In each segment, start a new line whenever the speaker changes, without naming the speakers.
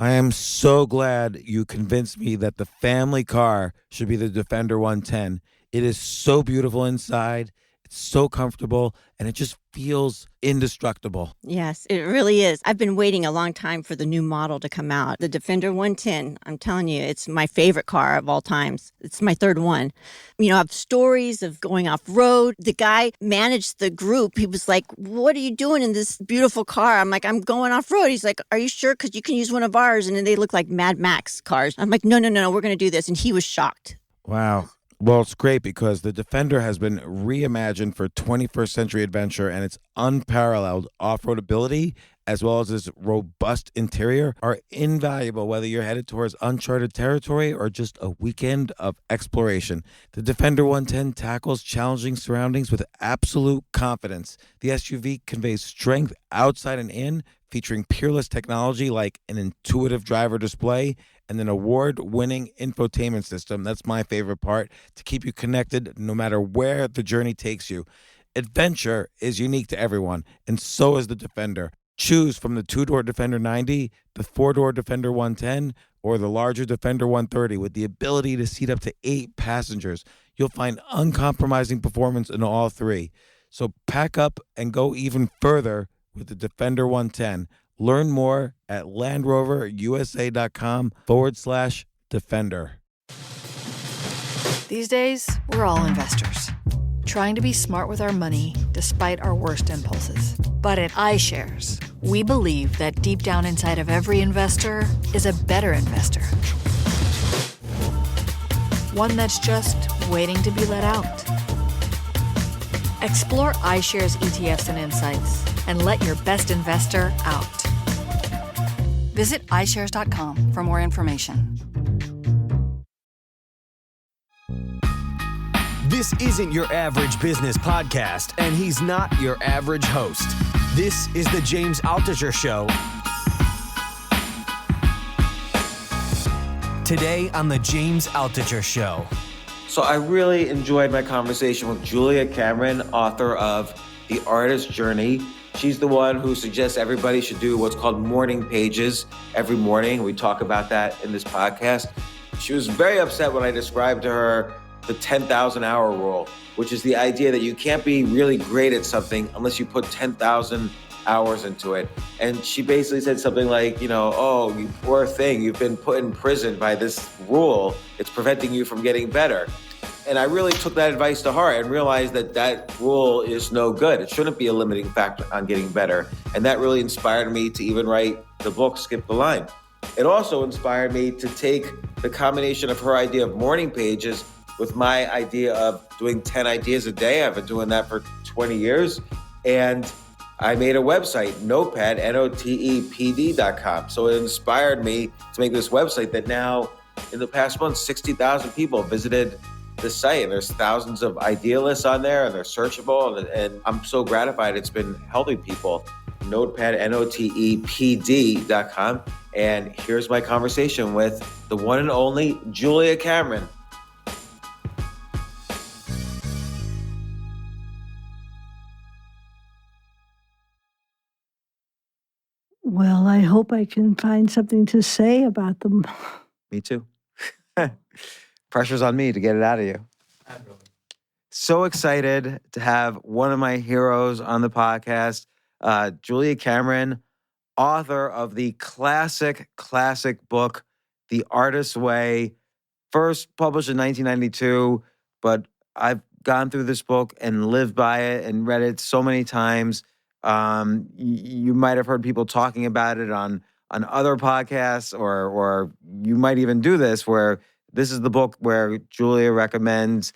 I am so glad you convinced me that the family car should be the Defender 110. It is so beautiful inside, it's so comfortable, and it just feels indestructible.
Yes, it really is. I've been waiting a long time for the new model to come out. The Defender 110, I'm telling you, it's my favorite car of all times. It's my third one. You know, I have stories of going off road. The guy managed the group. He was like, "What are you doing in this beautiful car?" I'm like, "I'm going off road." He's like, "Are you sure? Because you can use one of ours." And then they look like Mad Max cars. I'm like, no, we're going to do this. And he was shocked.
Wow. Well, it's great because the Defender has been reimagined for 21st century adventure, and its unparalleled off-road ability as well as its robust interior are invaluable whether you're headed towards uncharted territory or just a weekend of exploration. The Defender 110 tackles challenging surroundings with absolute confidence. The SUV conveys strength outside and in, featuring peerless technology like an intuitive driver display and an award-winning infotainment system. That's my favorite part, to keep you connected no matter where the journey takes you. Adventure is unique to everyone, and so is the Defender. Choose from the two-door Defender 90, the four-door Defender 110, or the larger Defender 130 with the ability to seat up to 8 passengers. You'll find uncompromising performance in all three. So pack up and go even further with the Defender 110. Learn more at LandRoverUSA.com/Defender.
These days, we're all investors, trying to be smart with our money despite our worst impulses. But at iShares, we believe that deep down inside of every investor is a better investor. One that's just waiting to be let out. Explore iShares ETFs and insights and let your best investor out. Visit iShares.com for more information.
This isn't your average business podcast, and he's not your average host. This is the James Altucher Show. Today on the James Altucher Show.
So I really enjoyed my conversation with Julia Cameron, author of The Artist's Journey. She's the one who suggests everybody should do what's called morning pages every morning. We talk about that in this podcast. She was very upset when I described to her the 10,000 hour rule, which is the idea that you can't be really great at something unless you put 10,000 hours into it. And she basically said something like, "Oh, you poor thing, you've been put in prison by this rule. It's preventing you from getting better." And I really took that advice to heart and realized that that rule is no good. It shouldn't be a limiting factor on getting better. And that really inspired me to even write the book, Skip the Line. It also inspired me to take the combination of her idea of morning pages with my idea of doing 10 ideas a day. I've been doing that for 20 years. And I made a website, Notepad, NOTEPD.com. So it inspired me to make this website that now, in the past month, 60,000 people visited the site. And there's thousands of idea lists on there, and they're searchable. And I'm so gratified it's been helping people. Notepad, NOTEPD.com. And here's my conversation with the one and only Julia Cameron.
Well, I hope I can find something to say about them.
Me too. Pressure's on me to get it out of you. So excited to have one of my heroes on the podcast, Julia Cameron, author of the classic book, The Artist's Way, first published in 1992, but I've gone through this book and lived by it and read it so many times. You might have heard people talking about it on other podcasts, or you might even do this, where this is the book where Julia recommends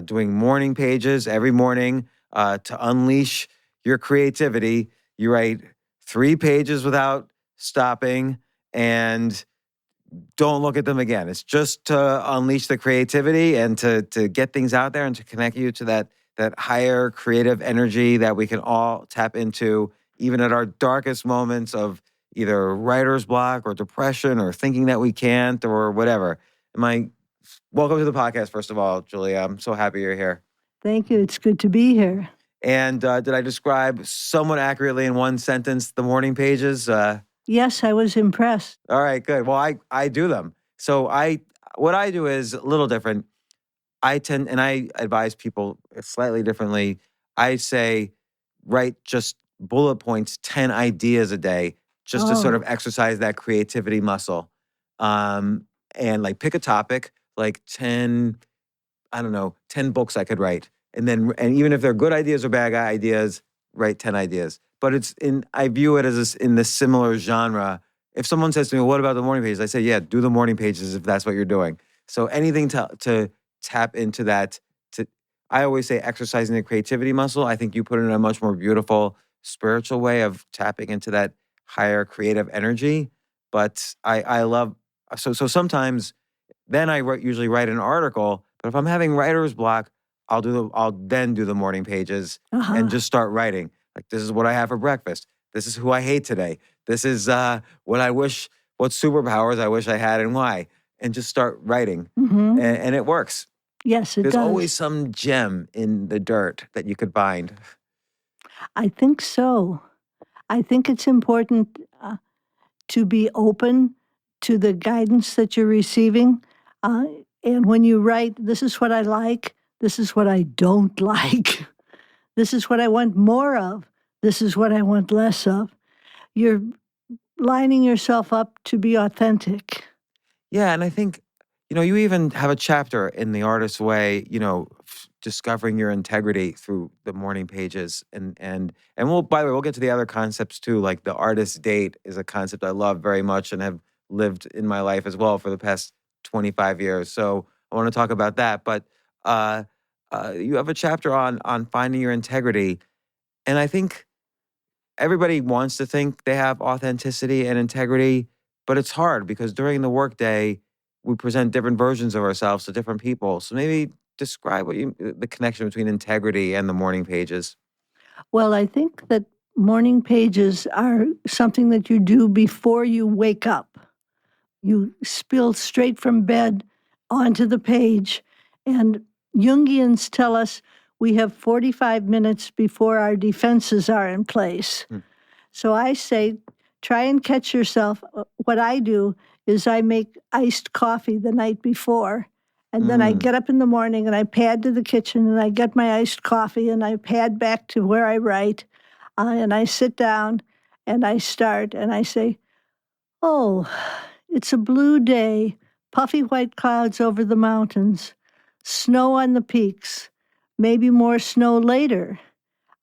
doing morning pages every morning to unleash your creativity. You write 3 pages without stopping and don't look at them again. It's just to unleash the creativity and to get things out there and to connect you to that higher creative energy that we can all tap into, even at our darkest moments of either writer's block or depression or thinking that we can't or whatever. Welcome to the podcast, first of all, Julia. I'm so happy you're here.
Thank you. It's good to be here.
And did I describe somewhat accurately in one sentence the morning pages?
Yes, I was impressed.
All right, good. Well, I do them. So what I do is a little different. And I advise people slightly differently. I say, write just bullet points, 10 ideas a day, just to sort of
Oh,
exercise that creativity muscle. Um, and like pick a topic, like 10, I don't know, 10 books I could write. And even if they're good ideas or bad ideas, write 10 ideas. But I view it as in this similar genre. If someone says to me, well, what about the morning pages? I say, yeah, do the morning pages if that's what you're doing. So anything to tap into that, I always say exercising the creativity muscle. I think you put it in a much more beautiful spiritual way of tapping into that higher creative energy. But I love, so sometimes then usually write an article. But if I'm having writer's block, I'll then do the morning pages and
uh-huh.
just start writing. Like, this is what I have for breakfast. This is who I hate today. This is what superpowers I wish I had and why. And just start writing.
Mm-hmm.
And it works.
Yes, it
There's always
does.
some gem in the dirt that you could find.
I think so. I think it's important to be open to the guidance that you're receiving. Uh, and when you write, this is what I like, this is what I don't like, this is what I want more of, this is what I want less of. You're lining yourself up to be authentic.
Yeah, and I think, you even have a chapter in The Artist's Way, discovering your integrity through the morning pages. And by the way, we'll get to the other concepts too, like the artist's date is a concept I love very much and have lived in my life as well for the past 25 years. So I want to talk about that. But you have a chapter on finding your integrity. And I think everybody wants to think they have authenticity and integrity, but it's hard because during the workday, we present different versions of ourselves to different people. So maybe describe the connection between integrity and the morning pages.
Well, I think that morning pages are something that you do before you wake up. You spill straight from bed onto the page. And Jungians tell us we have 45 minutes before our defenses are in place.
Hmm.
So I say, try and catch yourself. What I do is I make iced coffee the night before. And then I
Mm.
get up in the morning and I pad to the kitchen and I get my iced coffee and I pad back to where I write. And I sit down and I start and I say, oh, it's a blue day, puffy white clouds over the mountains, snow on the peaks, maybe more snow later.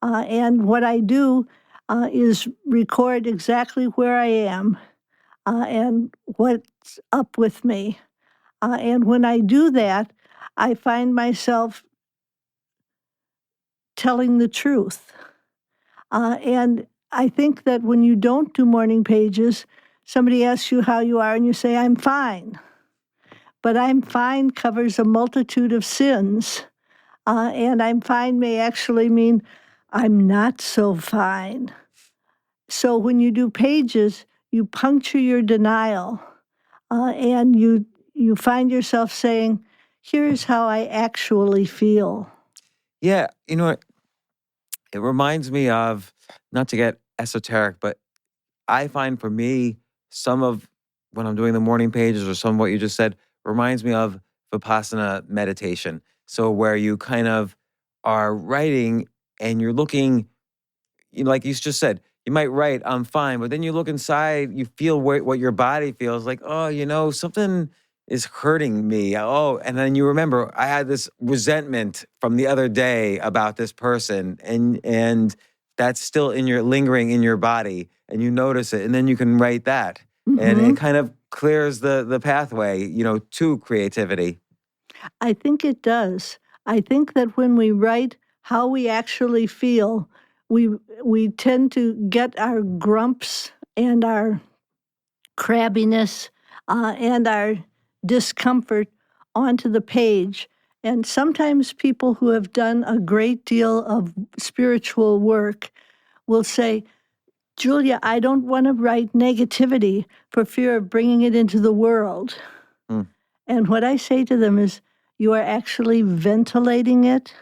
And what I do is record exactly where I am and what's up with me. And when I do that, I find myself telling the truth. And I think that when you don't do morning pages, somebody asks you how you are, and you say, I'm fine. But I'm fine covers a multitude of sins. And I'm fine may actually mean I'm not so fine. So when you do pages, you puncture your denial, and you find yourself saying, here's how I actually feel.
Yeah, it reminds me of, not to get esoteric, but I find for me, some of when I'm doing the morning pages or some of what you just said reminds me of Vipassana meditation. So where you kind of are writing and you're looking, like you just said, you might write, I'm fine, but then you look inside, you feel what your body feels like, oh, something is hurting me. Oh, and then you remember, I had this resentment from the other day about this person, and that's still lingering in your body, and you notice it, and then you can write that. And
Mm-hmm.
it kind of clears the pathway, to creativity.
I think it does. I think that when we write how we actually feel, we tend to get our grumps and our crabbiness and our discomfort onto the page. And sometimes people who have done a great deal of spiritual work will say, Julia, I don't want to write negativity for fear of bringing it into the world.
Hmm.
And what I say to them is, you are actually ventilating it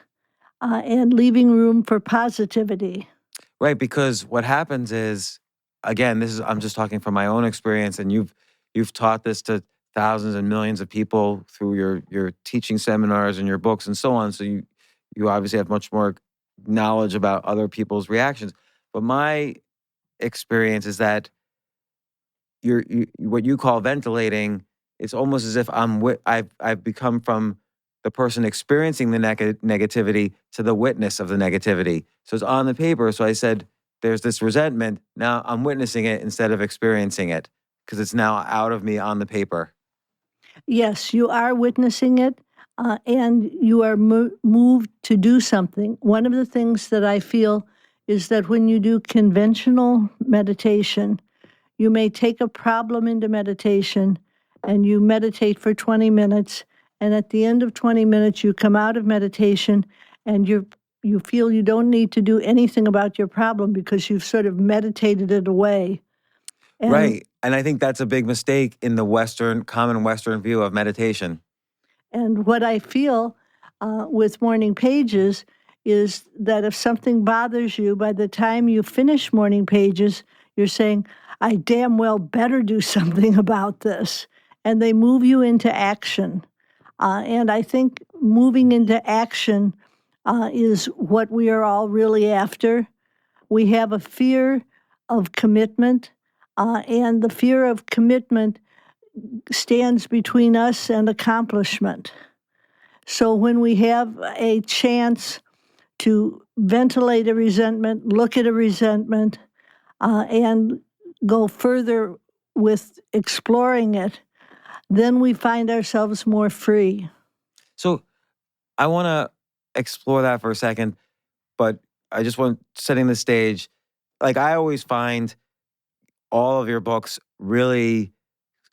and leaving room for positivity.
Right, because what happens is again, I'm just talking from my own experience, and you've taught this to thousands and millions of people through your teaching seminars and your books and so on. So you obviously have much more knowledge about other people's reactions. But my experience is that what you call ventilating, it's almost as if I've become from the person experiencing the negativity to the witness of the negativity. So it's on the paper. So I said, there's this resentment. Now I'm witnessing it instead of experiencing it because it's now out of me on the paper.
Yes, you are witnessing it, and you are moved to do something. One of the things that I feel is that when you do conventional meditation, you may take a problem into meditation and you meditate for 20 minutes. And at the end of 20 minutes, you come out of meditation and you feel you don't need to do anything about your problem because you've sort of meditated it away. And,
right. And I think that's a big mistake in the common Western view of meditation.
And what I feel with Morning Pages is that if something bothers you, by the time you finish Morning Pages, you're saying, I damn well better do something about this. And they move you into action. And I think moving into action is what we are all really after. We have a fear of commitment, and the fear of commitment stands between us and accomplishment. So when we have a chance to ventilate a resentment, look at a resentment, and go further with exploring it, then we find ourselves more free.
So I want to explore that for a second, but I just want setting the stage. Like I always find all of your books really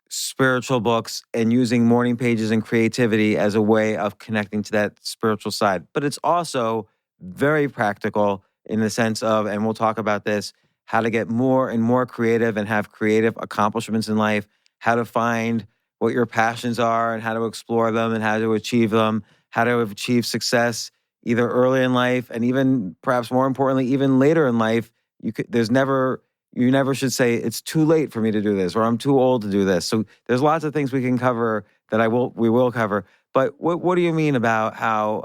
spiritual books and using Morning Pages and creativity as a way of connecting to that spiritual side. But it's also very practical in the sense of, and we'll talk about this, how to get more and more creative and have creative accomplishments in life, how to find what your passions are and how to explore them and how to achieve them, how to achieve success either early in life and even perhaps more importantly, even later in life. You never should say it's too late for me to do this or I'm too old to do this. So there's lots of things we can cover that we will cover. But what do you mean about how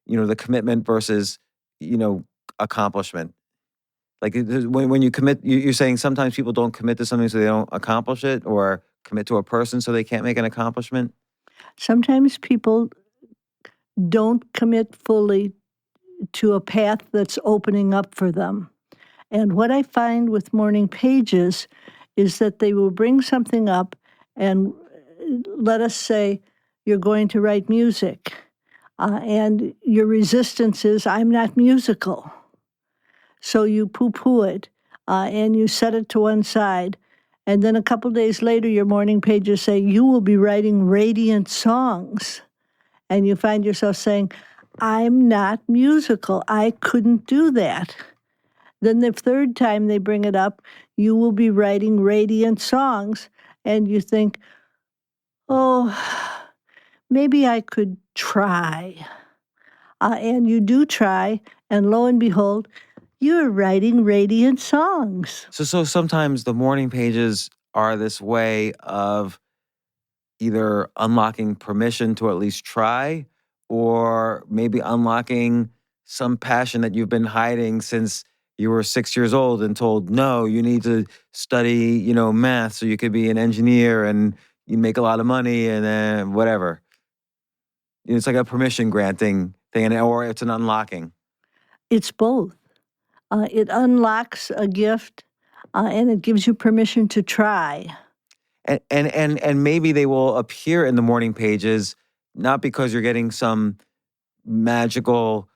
the commitment versus accomplishment? Like when you commit, you're saying sometimes people don't commit to something so they don't accomplish it, or commit to a person so they can't make an accomplishment?
Sometimes people don't commit fully to a path that's opening up for them. And what I find with Morning Pages is that they will bring something up and let us say you're going to write music. And your resistance is, I'm not musical. So you poo-poo it and you set it to one side. And then a couple days later, your Morning Pages say, you will be writing radiant songs. And you find yourself saying, I'm not musical. I couldn't do that. Then the third time they bring it up, you will be writing radiant songs. And you think, oh, maybe I could try. And you do try, and lo and behold, you're writing radiant songs.
So sometimes the Morning Pages are this way of either unlocking permission to at least try, or maybe unlocking some passion that you've been hiding since you were 6 years old and told, no, you need to study, math so you could be an engineer and you make a lot of money and then whatever. It's like a permission granting thing, or it's an unlocking.
It's both. It unlocks a gift and it gives you permission to try.
And maybe they will appear in the Morning Pages, not because you're getting some magical,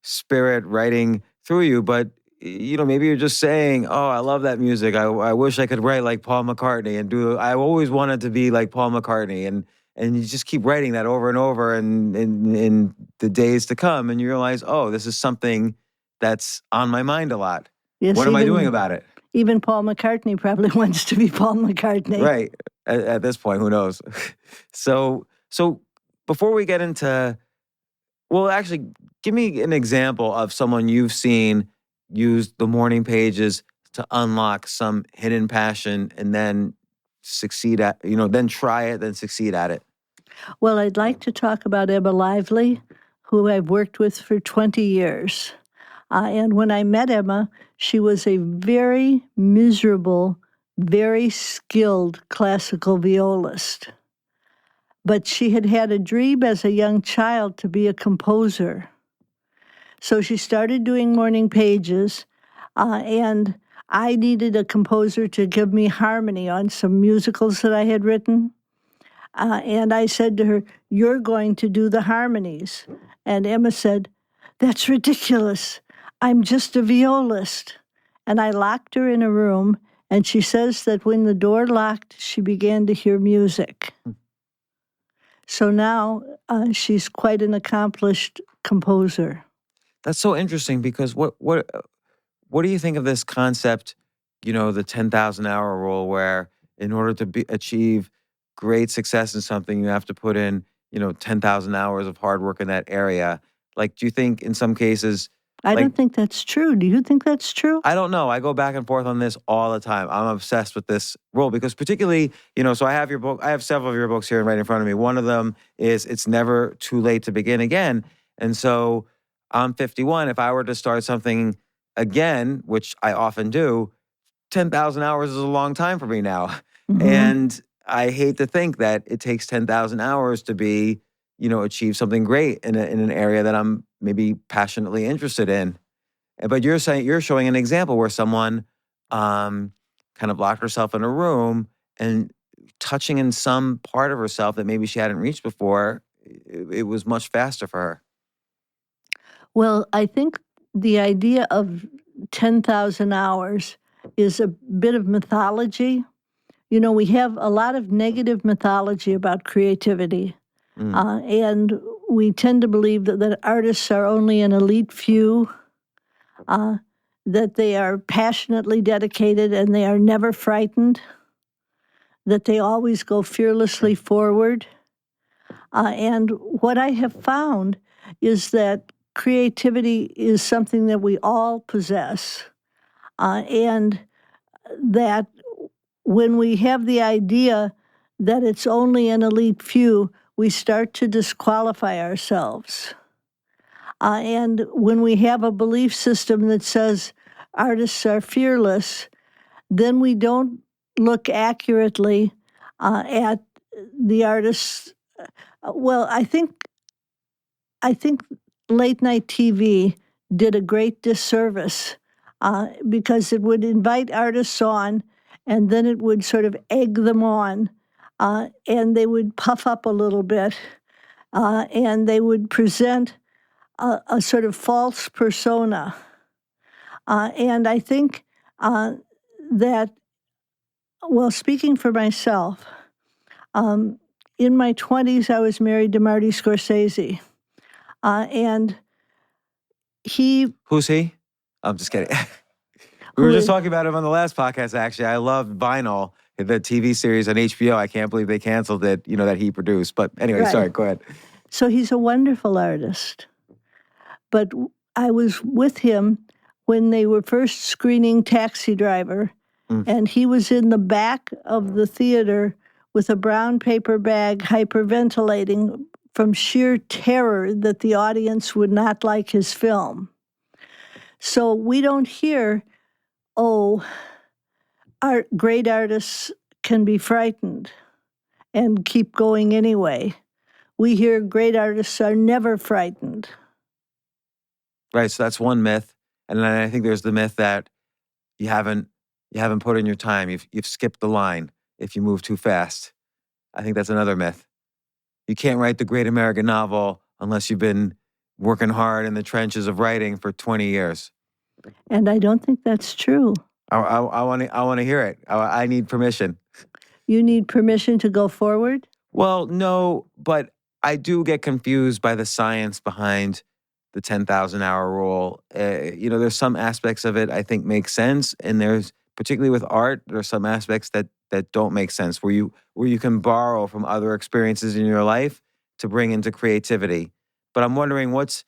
spirit writing through you, but maybe you're just saying, oh, I love that music. I wish I could write like Paul McCartney and I always wanted to be like Paul McCartney. And you just keep writing that over and over and in the days to come. And you realize, oh, this is something that's on my mind a lot.
Yes,
what am I doing about it?
Even Paul McCartney probably wants to be Paul McCartney.
Right. At this point, who knows? So before we get into, well, actually, give me an example of someone you've seen use the Morning Pages to unlock some hidden passion and then succeed at, then try it, then succeed at it?
Well, I'd like to talk about Emma Lively, who I've worked with for 20 years. And when I met Emma, she was a very miserable, very skilled classical violist. But she had had a dream as a young child to be a composer. So she started doing morning pages, and I needed a composer to give me harmony on some musicals that I had written. And I said to her, "You're going to do the harmonies." And Emma said, "That's ridiculous. I'm just a violist." And I locked her in a room, and she says that when the door locked, she began to hear music. So now she's quite an accomplished composer.
That's so interesting because what do you think of this concept, the 10,000 hour rule, where in order to achieve great success in something, you have to put in, 10,000 hours of hard work in that area? Like, do you think in some cases...
I don't think that's true. Do you think that's true?
I don't know. I go back and forth on this all the time. I'm obsessed with this rule because particularly, so I have your book. I have several of your books here right in front of me. One of them is It's Never Too Late to Begin Again. And so I'm 51. If I were to start something again, which I often do, 10,000 hours is a long time for me now. Mm-hmm. And I hate to think that it takes 10,000 hours to be, achieve something great in an area that I'm maybe passionately interested in. But you're showing an example where someone kind of locked herself in a room and touching in some part of herself that maybe she hadn't reached before, it was much faster for her.
Well, I think the idea of 10,000 hours is a bit of mythology. We have a lot of negative mythology about creativity. And we tend to believe that artists are only an elite few, that they are passionately dedicated and they are never frightened, that they always go fearlessly forward. And what I have found is that creativity is something that we all possess, and that when we have the idea that it's only an elite few, we start to disqualify ourselves. And when we have a belief system that says artists are fearless, then we don't look accurately at the artists. Well, I think late night TV did a great disservice because it would invite artists on, and then it would sort of egg them on, and they would puff up a little bit, and they would present a sort of false persona. And I think that, well, speaking for myself, in my 20s, I was married to Marty Scorsese. And he...
Who's he? I'm just kidding. We were just talking about him on the last podcast, actually. I love Vinyl, the TV series on HBO. I can't believe they canceled it, that he produced. But anyway, right. Sorry, go ahead.
So he's a wonderful artist. But I was with him when they were first screening Taxi Driver, and he was in the back of the theater with a brown paper bag hyperventilating from sheer terror that the audience would not like his film. So we don't hear, great artists can be frightened and keep going anyway. We hear great artists are never frightened.
Right, so that's one myth. And then I think there's the myth that you haven't put in your time. You've skipped the line if you move too fast. I think that's another myth. You can't write the great American novel unless you've been working hard in the trenches of writing for 20 years.
And I don't think that's true.
I want to hear it. I need permission.
You need permission to go forward?
Well, no, but I do get confused by the science behind the 10,000 hour rule. There's some aspects of it I think make sense, and there's, particularly with art, there's some aspects that don't make sense, where you can borrow from other experiences in your life to bring into creativity. But I'm wondering what's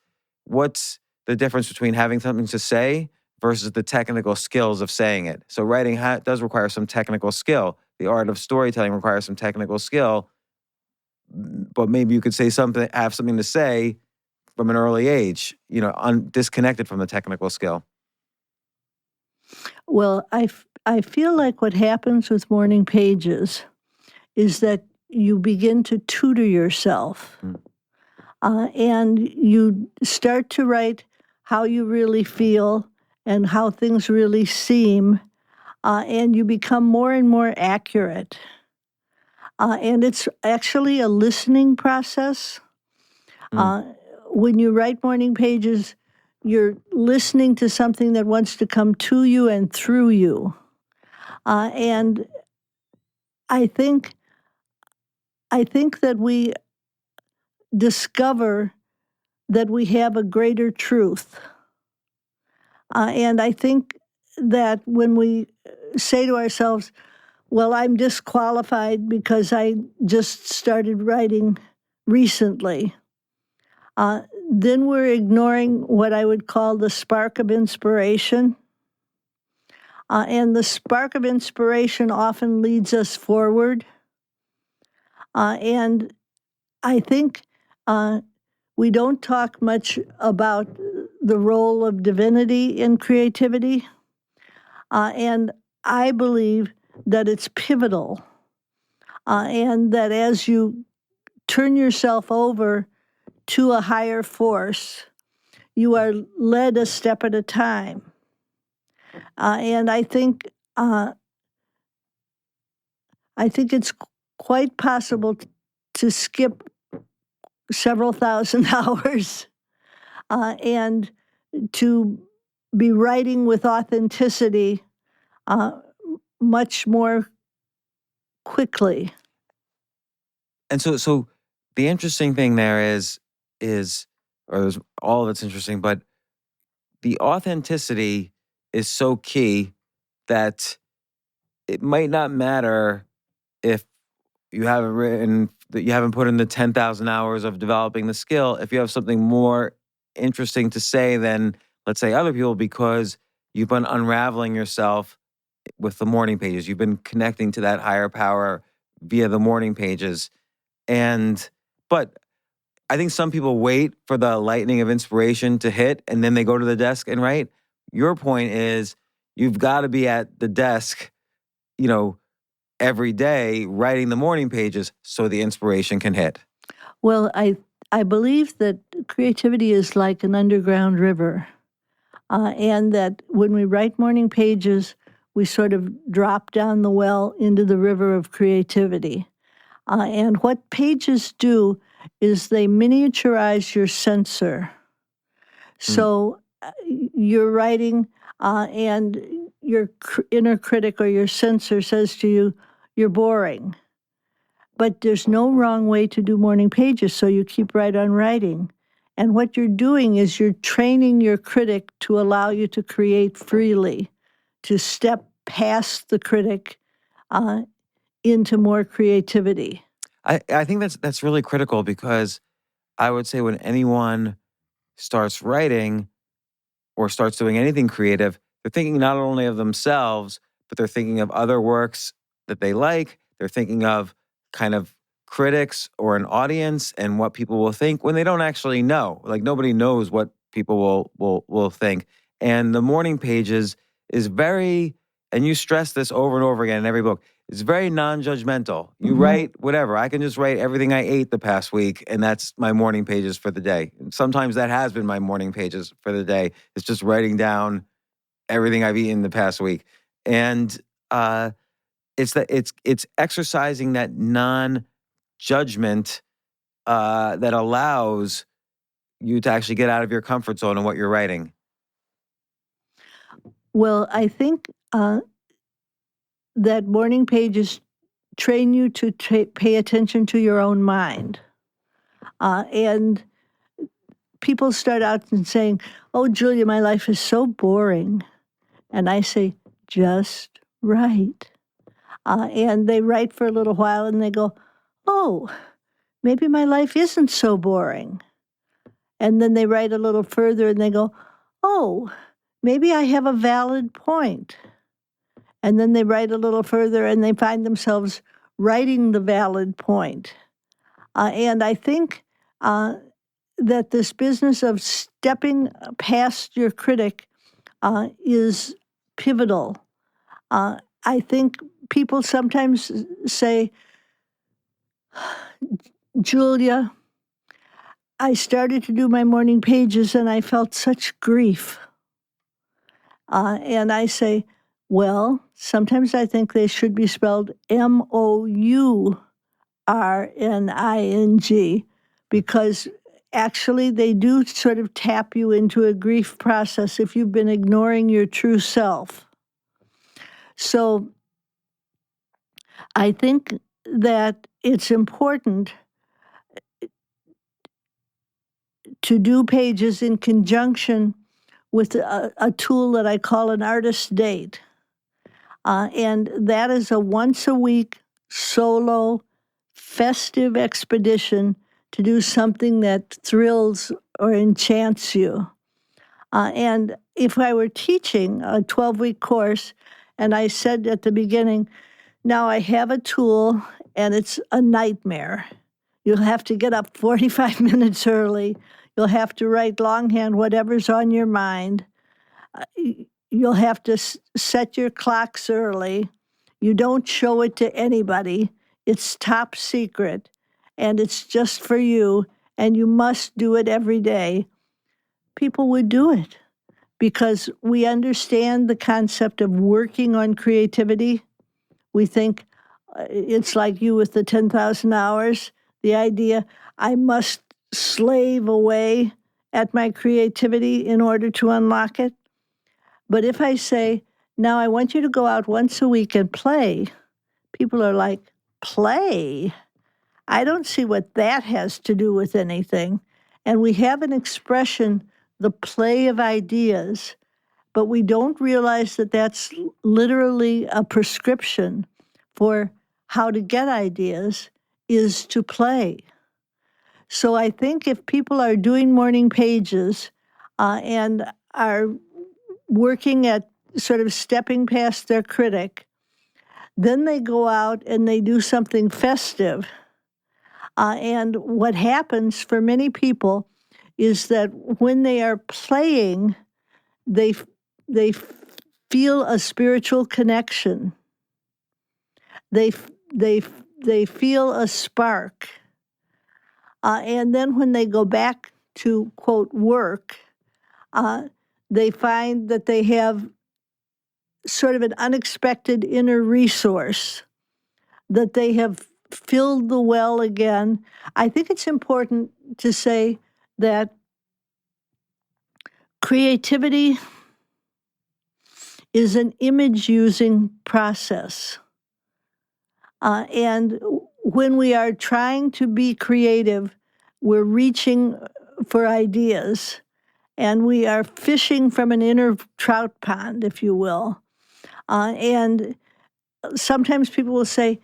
the difference between having something to say versus the technical skills of saying it. So writing does require some technical skill. The art of storytelling requires some technical skill, but maybe you could say something, have something to say from an early age, disconnected from the technical skill.
Well, I feel like what happens with morning pages is that you begin to tutor yourself. And you start to write how you really feel and how things really seem, and you become more and more accurate. And it's actually a listening process. When you write morning pages, you're listening to something that wants to come to you and through you. And I think that we discover that we have a greater truth. And I think that when we say to ourselves, well, I'm disqualified because I just started writing recently, then we're ignoring what I would call the spark of inspiration. And the spark of inspiration often leads us forward. And I think we don't talk much about the role of divinity in creativity. And I believe that it's pivotal. And that as you turn yourself over to a higher force, you are led a step at a time. And I think it's quite possible to skip several thousand hours and to be writing with authenticity much more quickly.
And so the interesting thing there is all of it's interesting, but the authenticity is so key that it might not matter if you haven't put in the 10,000 hours of developing the skill, if you have something more interesting to say than, let's say, other people, because you've been unraveling yourself with the morning pages. You've been connecting to that higher power via the morning pages. But I think some people wait for the lightning of inspiration to hit and then they go to the desk and write. Your point is you've got to be at the desk, every day writing the morning pages so the inspiration can hit.
Well, I believe that creativity is like an underground river, and that when we write morning pages, we sort of drop down the well into the river of creativity. And what pages do is they miniaturize your sensor. So you're writing, and your inner critic or your censor says to you, you're boring. But there's no wrong way to do morning pages, so you keep right on writing. And what you're doing is you're training your critic to allow you to create freely, to step past the critic into more creativity.
I think that's really critical, because I would say when anyone starts writing or starts doing anything creative, they're thinking not only of themselves, but they're thinking of other works that they like. They're thinking of kind of critics or an audience and what people will think when they don't actually know. Like, nobody knows what people will think. And the morning pages is very, and you stress this over and over again in every book, it's very non-judgmental. You write whatever. I can just write everything I ate the past week, and that's my morning pages for the day. And sometimes that has been my morning pages for the day. It's just writing down everything I've eaten the past week. And it's exercising that non-judgment that allows you to actually get out of your comfort zone in what you're writing.
Well, I think that morning pages train you to pay attention to your own mind. And people start out and saying, oh, Julia, my life is so boring. And I say, just write. And they write for a little while and they go, oh, maybe my life isn't so boring. And then they write a little further and they go, oh, maybe I have a valid point. And then they write a little further and they find themselves writing the valid point. And I think that this business of stepping past your critic is pivotal. I think people sometimes say, Julia, I started to do my morning pages and I felt such grief. And I say, well, sometimes I think they should be spelled Mourning, because actually they do sort of tap you into a grief process if you've been ignoring your true self. So I think that it's important to do pages in conjunction with a tool that I call an artist date. And that is a once-a-week solo festive expedition to do something that thrills or enchants you. And if I were teaching a 12-week course, and I said at the beginning, now I have a tool and it's a nightmare. You'll have to get up 45 minutes early. You'll have to write longhand whatever's on your mind. You'll have to set your clocks early. You don't show it to anybody. It's top secret, and it's just for you, and you must do it every day. People would do it because we understand the concept of working on creativity. We think it's like you with the 10,000 hours, the idea, I must slave away at my creativity in order to unlock it. But if I say, now I want you to go out once a week and play, people are like, play? I don't see what that has to do with anything. And we have an expression, the play of ideas, but we don't realize that that's literally a prescription for how to get ideas is to play. So I think if people are doing morning pages and are working at sort of stepping past their critic, then they go out and they do something festive. And what happens for many people is that when they are playing, they feel a spiritual connection. They feel a spark. And then when they go back to, quote, work, they find that they have sort of an unexpected inner resource, that they have filled the well again. I think it's important to say that creativity is an image-using process. And when we are trying to be creative, we're reaching for ideas, and we are fishing from an inner trout pond, if you will. And sometimes people will say,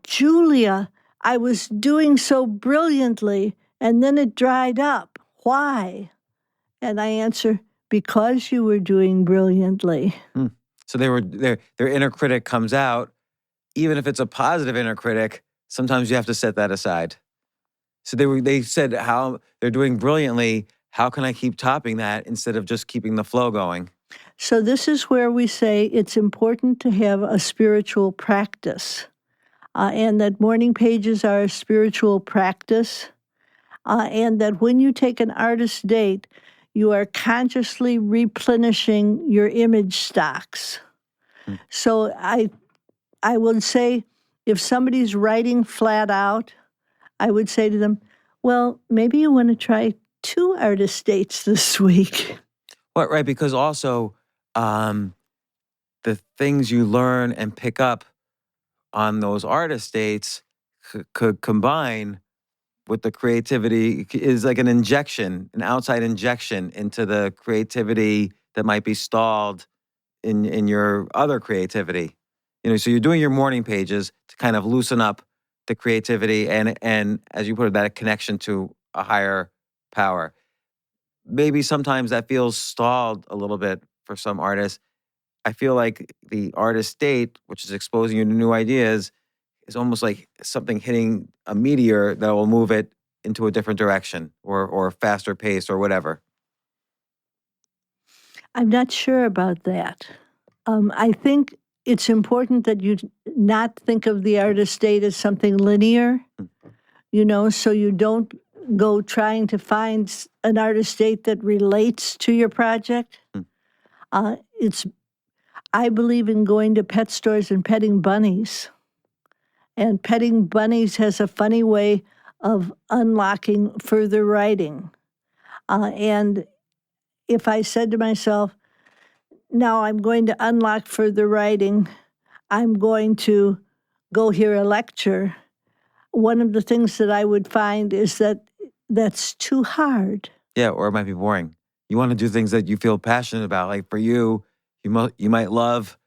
Julia, I was doing so brilliantly, and then it dried up. Why? And I answer, because you were doing brilliantly.
So their inner critic comes out, even if it's a positive inner critic. Sometimes you have to set that aside. So they said how they're doing brilliantly. How can I keep topping that instead of just keeping the flow going?
So this is where we say it's important to have a spiritual practice, and that morning pages are a spiritual practice, and that when you take an artist date, you are consciously replenishing your image stocks. So I would say if somebody's writing flat out, I would say to them, well, maybe you want to try 2 artist dates this week.
Well, right, because also the things you learn and pick up on those artist dates could combine with the creativity is like an injection, an outside injection into the creativity that might be stalled in your other creativity. So you're doing your morning pages to kind of loosen up the creativity and as you put it, that connection to a higher power. Maybe sometimes that feels stalled a little bit for some artists. I feel like the artist state, which is exposing you to new ideas, is almost like something hitting a meteor that will move it into a different direction or faster pace or whatever.
I'm not sure about that. I think it's important that you not think of the artist state as something linear, so you don't go trying to find an artist state that relates to your project. I believe in going to pet stores and petting bunnies. And petting bunnies has a funny way of unlocking further writing. And if I said to myself, now I'm going to unlock further writing, I'm going to go hear a lecture, one of the things that I would find is that that's too hard.
Yeah, or it might be boring. You want to do things that you feel passionate about. Like for you, you might love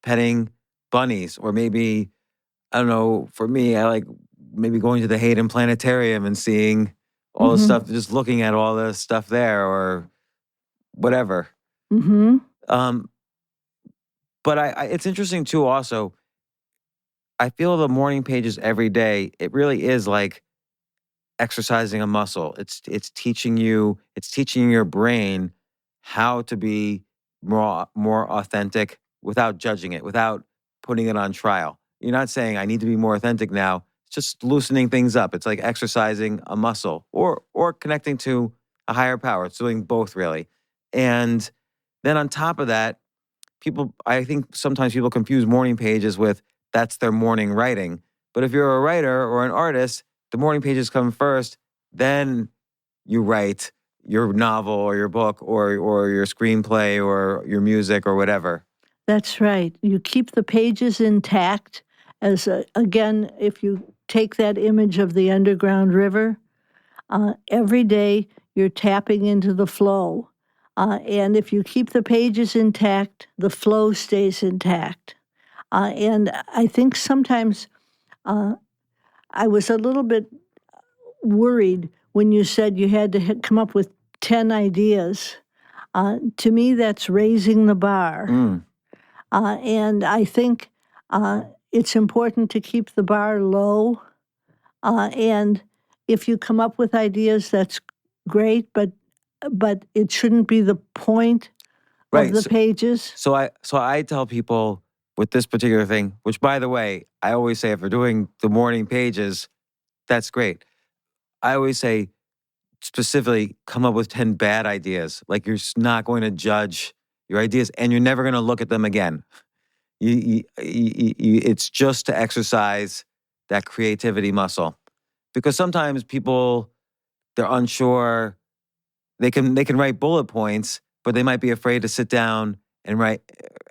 petting bunnies, or maybe, I don't know, for me, I like maybe going to the Hayden Planetarium and seeing all the stuff, just looking at all the stuff there or whatever. But it's interesting too also, I feel the morning pages every day, it really is like exercising a muscle. It's teaching your brain how to be more authentic without judging it, without putting it on trial. You're not saying I need to be more authentic now. It's just loosening things up. It's like exercising a muscle or connecting to a higher power. It's doing both really. And then on top of that, I think sometimes people confuse morning pages with that's their morning writing. But if you're a writer or an artist, the morning pages come first, then you write your novel or your book or your screenplay or your music or whatever.
That's right. You keep the pages intact. Again, if you take that image of the underground river, every day you're tapping into the flow. And if you keep the pages intact, the flow stays intact. And I think sometimes I was a little bit worried when you said you had to come up with 10 ideas. To me, that's raising the bar. And I think it's important to keep the bar low. And if you come up with ideas, that's great, but it shouldn't be the point of the pages.
So I tell people with this particular thing, which by the way, I always say if we're doing the morning pages, that's great. I always say specifically come up with 10 bad ideas. Like you're not going to judge your ideas and you're never going to look at them again. It's just to exercise that creativity muscle. Because sometimes people, they're unsure. They can write bullet points, but they might be afraid to sit down and write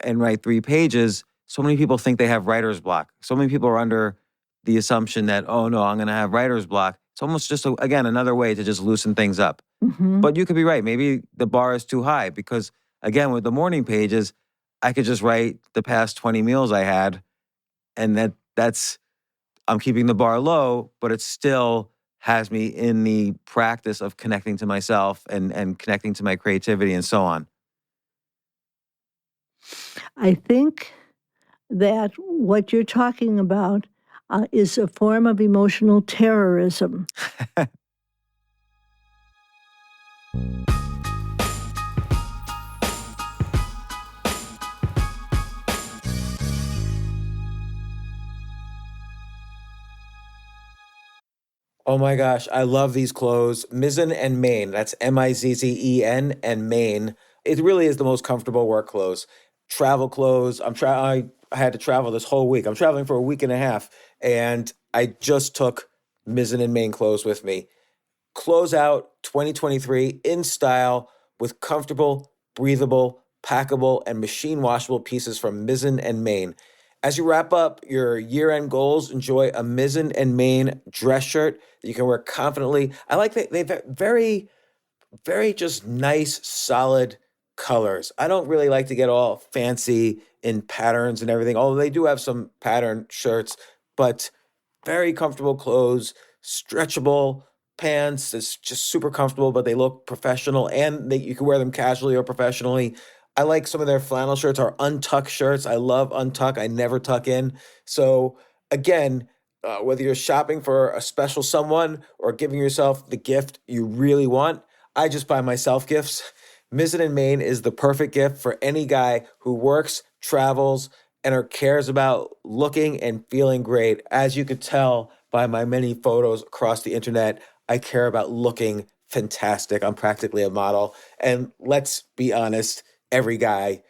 3 pages. So many people think they have writer's block. So many people are under the assumption that, oh no, I'm going to have writer's block. It's almost just, again, another way to just loosen things up. But you could be right. Maybe the bar is too high because, again, with the morning pages, I could just write the past 20 meals I had, and that's I'm keeping the bar low, but it still has me in the practice of connecting to myself and connecting to my creativity and so on.
I think that what you're talking about is a form of emotional terrorism.
Oh my gosh, I love these clothes. Mizzen and Main, that's Mizzen and Main. It really is the most comfortable work clothes. Travel clothes. I had to travel this whole week. I'm traveling for a week and a half, and I just took Mizzen and Main clothes with me. Close out 2023 in style with comfortable, breathable, packable, and machine washable pieces from Mizzen and Main. As you wrap up your year-end goals, enjoy a Mizzen and Main dress shirt that you can wear confidently. I like that they've very, very just nice, solid colors. I don't really like to get all fancy in patterns and everything, although they do have some pattern shirts, but very comfortable clothes, stretchable pants. It's just super comfortable, but they look professional and you can wear them casually or professionally. I like some of their flannel shirts or untuck shirts. I love untuck. I never tuck in. So again, whether you're shopping for a special someone or giving yourself the gift you really want, I just buy myself gifts. Mizzen and Main is the perfect gift for any guy who works, travels, and or cares about looking and feeling great. As you could tell by my many photos across the internet, I care about looking fantastic. I'm practically a model. And let's be honest, every guy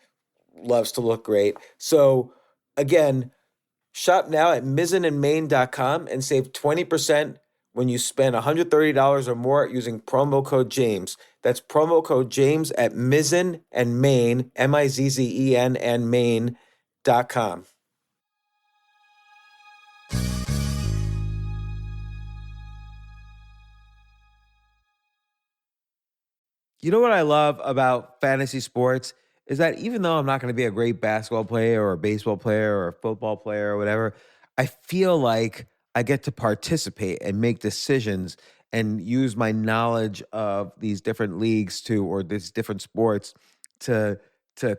loves to look great. So again, shop now at mizzenandmain.com and save 20% when you spend $130 or more using promo code James. That's promo code James at Mizzen and Main, Mizzen and Main.com. You know what I love about fantasy sports is that even though I'm not going to be a great basketball player or a baseball player or a football player or whatever, I feel like I get to participate and make decisions and use my knowledge of these different leagues to or these different sports to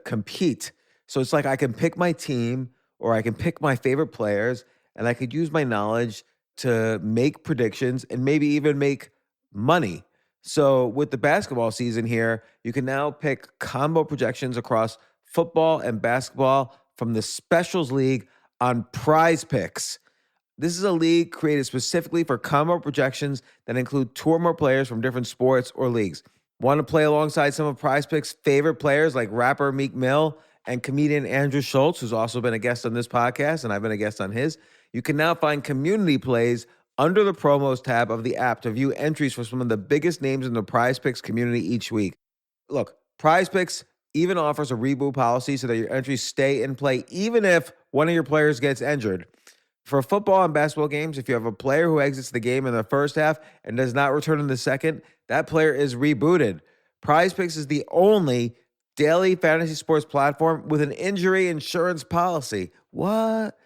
compete. So it's like I can pick my team or I can pick my favorite players and I could use my knowledge to make predictions and maybe even make money. So with the basketball season here, you can now pick combo projections across football and basketball from the Specials League on Prize Picks. This is a league created specifically for combo projections that include two or more players from different sports or leagues. Want to play alongside some of Prize Picks' favorite players like rapper Meek Mill and comedian Andrew Schultz, who's also been a guest on this podcast, and I've been a guest on his? You can now find community plays under the promos tab of the app to view entries for some of the biggest names in the Prize Picks community each week. Look, Prize Picks even offers a reboot policy so that your entries stay in play even if one of your players gets injured. For football and basketball games, if you have a player who exits the game in the first half and does not return in the second, that player is rebooted. Prize Picks is the only daily fantasy sports platform with an injury insurance policy. What?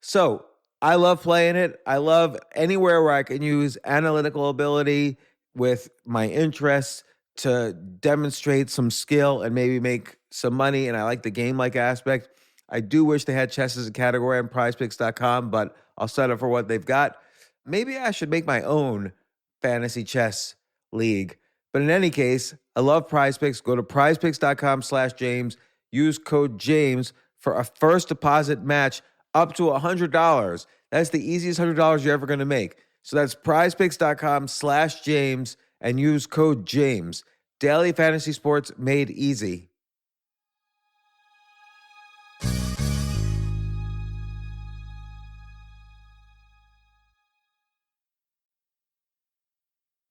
So I love playing it. I love anywhere where I can use analytical ability with my interests to demonstrate some skill and maybe make some money. And I like the game-like aspect. I do wish they had chess as a category on prizepicks.com, but I'll settle for what they've got. Maybe I should make my own fantasy chess league. But in any case, I love Prize Picks. Go to prizepicks.com/James. Use code James for a first deposit match up to $100. That's the easiest $100 you're ever going to make. So that's prizepicks.com/James and use code James. Daily fantasy sports made easy.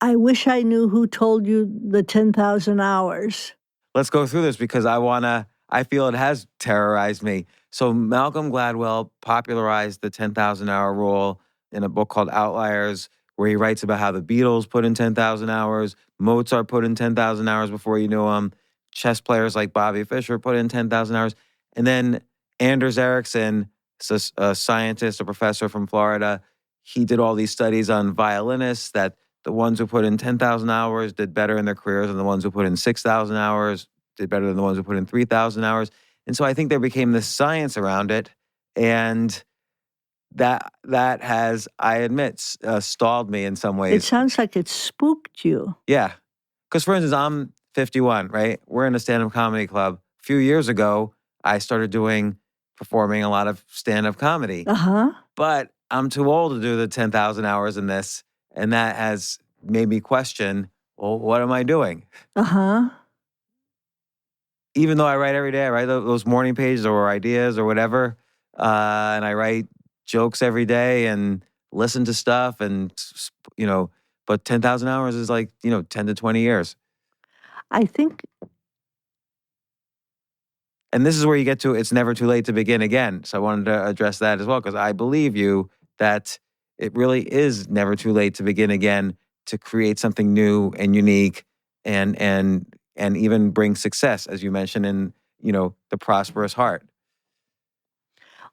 I wish I knew who told you the 10,000 hours.
Let's go through this because I feel it has terrorized me. So Malcolm Gladwell popularized the 10,000 hour rule in a book called Outliers, where he writes about how the Beatles put in 10,000 hours, Mozart put in 10,000 hours before you knew him, chess players like Bobby Fischer put in 10,000 hours. And then Anders Ericsson, a scientist, a professor from Florida, he did all these studies on violinists that the ones who put in 10,000 hours did better in their careers than the ones who put in 6,000 hours, did better than the ones who put in 3,000 hours. And so I think there became this science around it. And that has, I admit, stalled me in some ways.
It sounds like it spooked you.
Yeah. Because, for instance, I'm 51, right? We're in a stand-up comedy club. A few years ago, I started performing a lot of stand-up comedy.
Uh-huh.
But I'm too old to do the 10,000 hours in this. And that has made me question, well, what am I doing?
Uh-huh.
Even though I write every day, I write those morning pages or ideas or whatever. And I write jokes every day and listen to stuff and, but 10,000 hours is like, 10 to 20 years.
I think.
And this is where you get to, it's never too late to begin again. So I wanted to address that as well, because I believe you that it really is never too late to begin again, to create something new and unique and even bring success, as you mentioned in, The Prosperous Heart.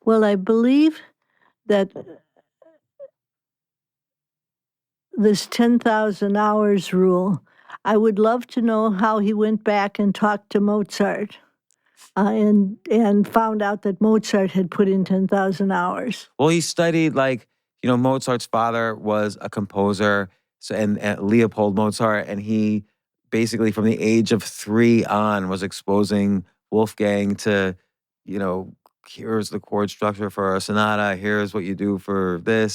Well, I believe that this 10,000 hours rule, I would love to know how he went back and talked to Mozart. and found out that Mozart had put in 10,000 hours.
Well, he studied Mozart's father was a composer, so and Leopold Mozart, and he basically from the age of 3 on was exposing Wolfgang to, here's the chord structure for a sonata, here's what you do for this.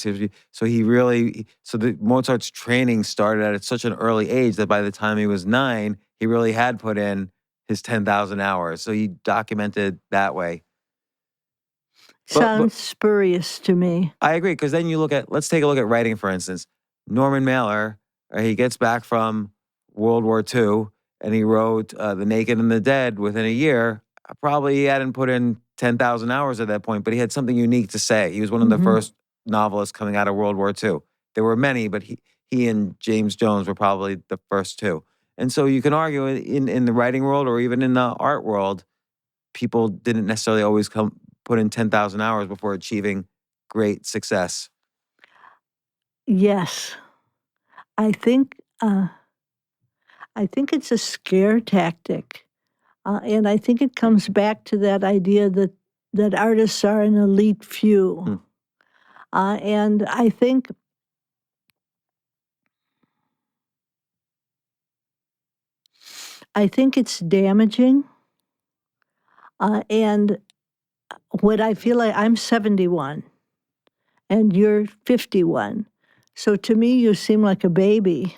So the Mozart's training started at such an early age that by the time he was 9, he really had put in his 10,000 hours. So he documented that way.
Sounds spurious to me.
I agree, because then let's take a look at writing, for instance. Norman Mailer, he gets back from World War II, and he wrote The Naked and the Dead within a year. Probably he hadn't put in 10,000 hours at that point, but he had something unique to say. He was one of the first novelists coming out of World War II. There were many, but he and James Jones were probably the first two. And so you can argue in the writing world or even in the art world, people didn't necessarily always put in 10,000 hours before achieving great success.
Yes. I think it's a scare tactic. And I think it comes back to that idea that artists are an elite few. And I think it's damaging. And what I feel like, I'm 71 and you're 51. So to me, you seem like a baby.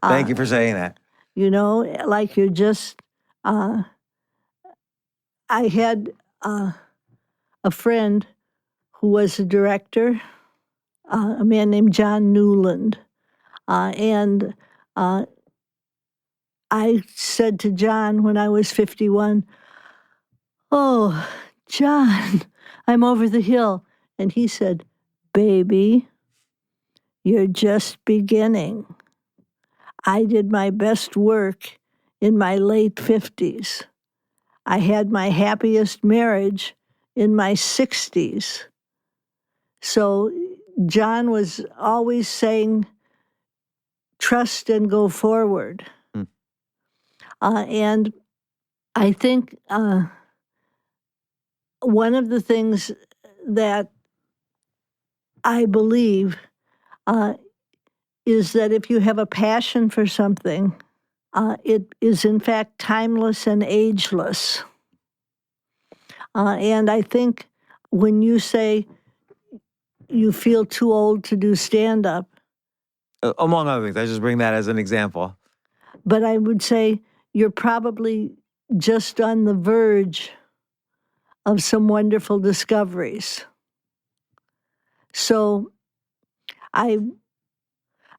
Thank you for saying that.
Like you're just, I had a friend who was a director, a man named John Newland. And I said to John when I was 51, "Oh, John, I'm over the hill." And he said, "Baby, you're just beginning. I did my best work in my late 50s. I had my happiest marriage in my 60s. So John was always saying, trust and go forward. And I think one of the things that I believe is that if you have a passion for something, it is in fact timeless and ageless. And I think when you say you feel too old to do stand-up,
among other things, I just bring that as an example.
But I would say you're probably just on the verge of some wonderful discoveries. So I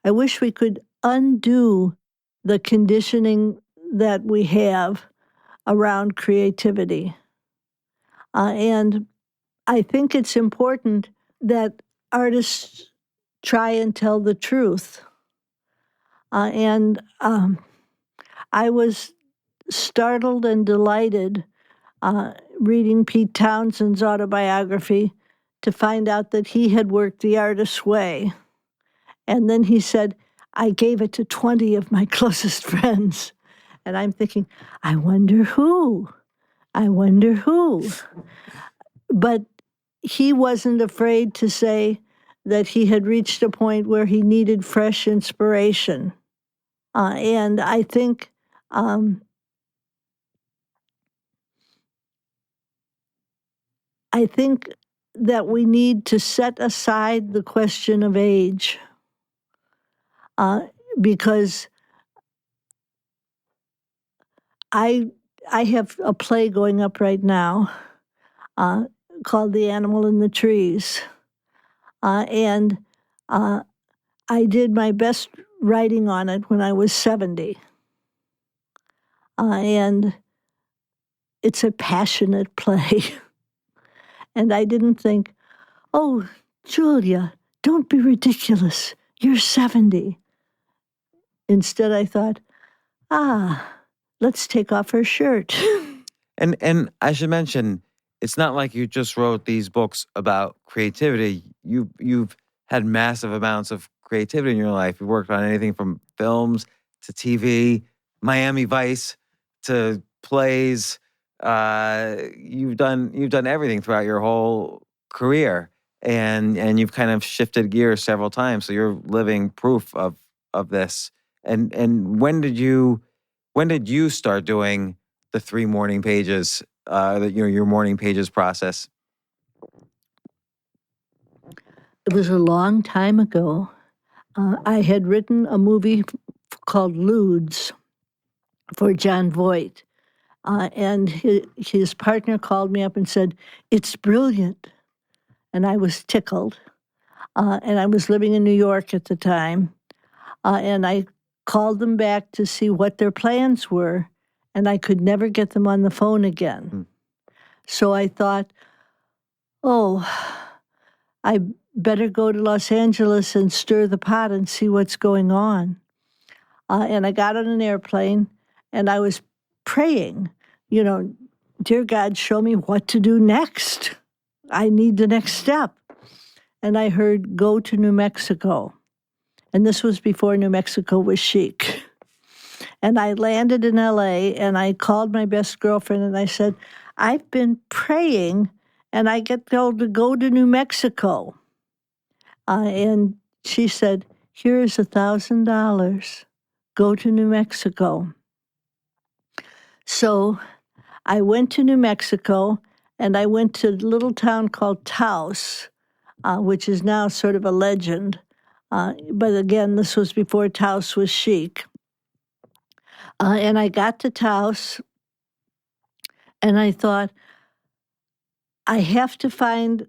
wish we could undo the conditioning that we have around creativity. And I think it's important that artists try and tell the truth. And I was startled and delighted reading Pete Townshend's autobiography to find out that he had worked the artist's way. And then he said, I gave it to 20 of my closest friends. And I'm thinking, I wonder who? But he wasn't afraid to say that he had reached a point where he needed fresh inspiration. And I think that we need to set aside the question of age, because I have a play going up right now called The Animal in the Trees. And I did my best writing on it when I was 70. And it's a passionate play. And I didn't think, oh, Julia, don't be ridiculous. You're 70. Instead, I thought, let's take off her shirt.
And I should mention, it's not like you just wrote these books about creativity. You've had massive amounts of creativity in your life. You've worked on anything from films to TV, Miami Vice to plays, you've done everything throughout your whole career, and you've kind of shifted gears several times. So you're living proof of this. And when did you start doing the 3 morning pages? Your morning pages process.
It was a long time ago. I had written a movie called Ludes for John Voight. And his partner called me up and said, "It's brilliant." And I was tickled. And I was living in New York at the time. And I called them back to see what their plans were. And I could never get them on the phone again. So I thought, oh, I better go to Los Angeles and stir the pot and see what's going on. And I got on an airplane and I was praying, dear God, show me what to do next. I need the next step. And I heard, go to New Mexico. And this was before New Mexico was chic. And I landed in LA and I called my best girlfriend and I said, I've been praying and I get told to go to New Mexico. And she said, here's $1,000. Go to New Mexico. So I went to New Mexico and I went to a little town called Taos, which is now sort of a legend. But again, this was before Taos was chic. And I got to Taos and I thought, I have to find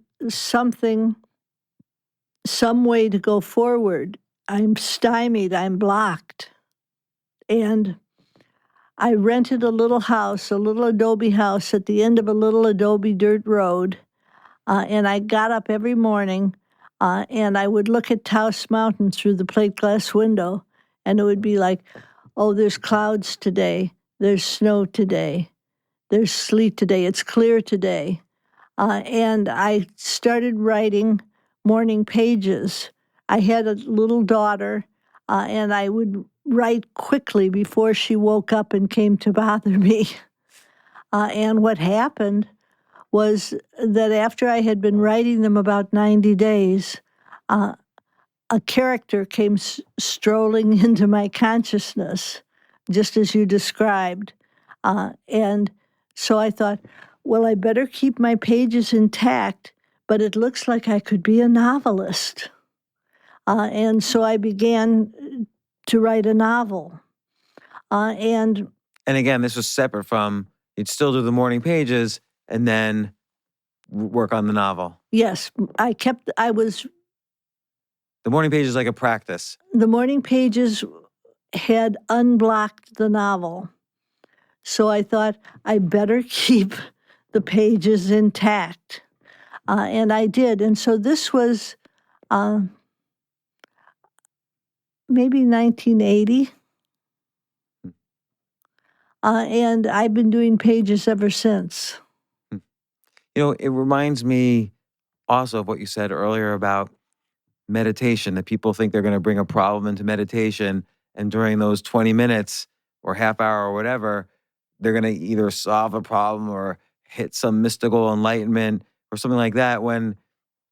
some way to go forward. I'm stymied, I'm blocked. And I rented a little house, a little adobe house at the end of a little adobe dirt road. And I got up every morning and I would look at Taos Mountain through the plate glass window. And it would be like, oh, there's clouds today. There's snow today. There's sleet today. It's clear today. And I started writing morning pages. I had a little daughter, and I would write quickly before she woke up and came to bother me. And what happened was that after I had been writing them about 90 days, a character came strolling into my consciousness, just as you described. And so I thought, well, I better keep my pages intact, but it looks like I could be a novelist. And so I began to write a novel. And
again, this was separate from, you'd still do the morning pages and then work on the novel.
Yes, the
morning pages is like a practice.
The morning pages had unblocked the novel. So I thought I better keep the pages intact. And I did. And so this was maybe 1980. And I've been doing pages ever since.
It reminds me also of what you said earlier about meditation, that people think they're going to bring a problem into meditation, and during those 20 minutes or half hour or whatever, they're going to either solve a problem or hit some mystical enlightenment or something like that, when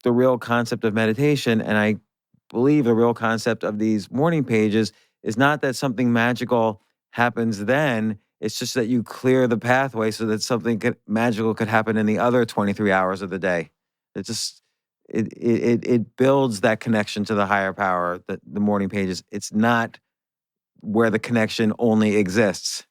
the real concept of meditation, and I believe the real concept of these morning pages, is not that something magical happens then. It's just that you clear the pathway so that something magical could happen in the other 23 hours of the day. It builds that connection to the higher power, the morning pages. It's not where the connection only exists.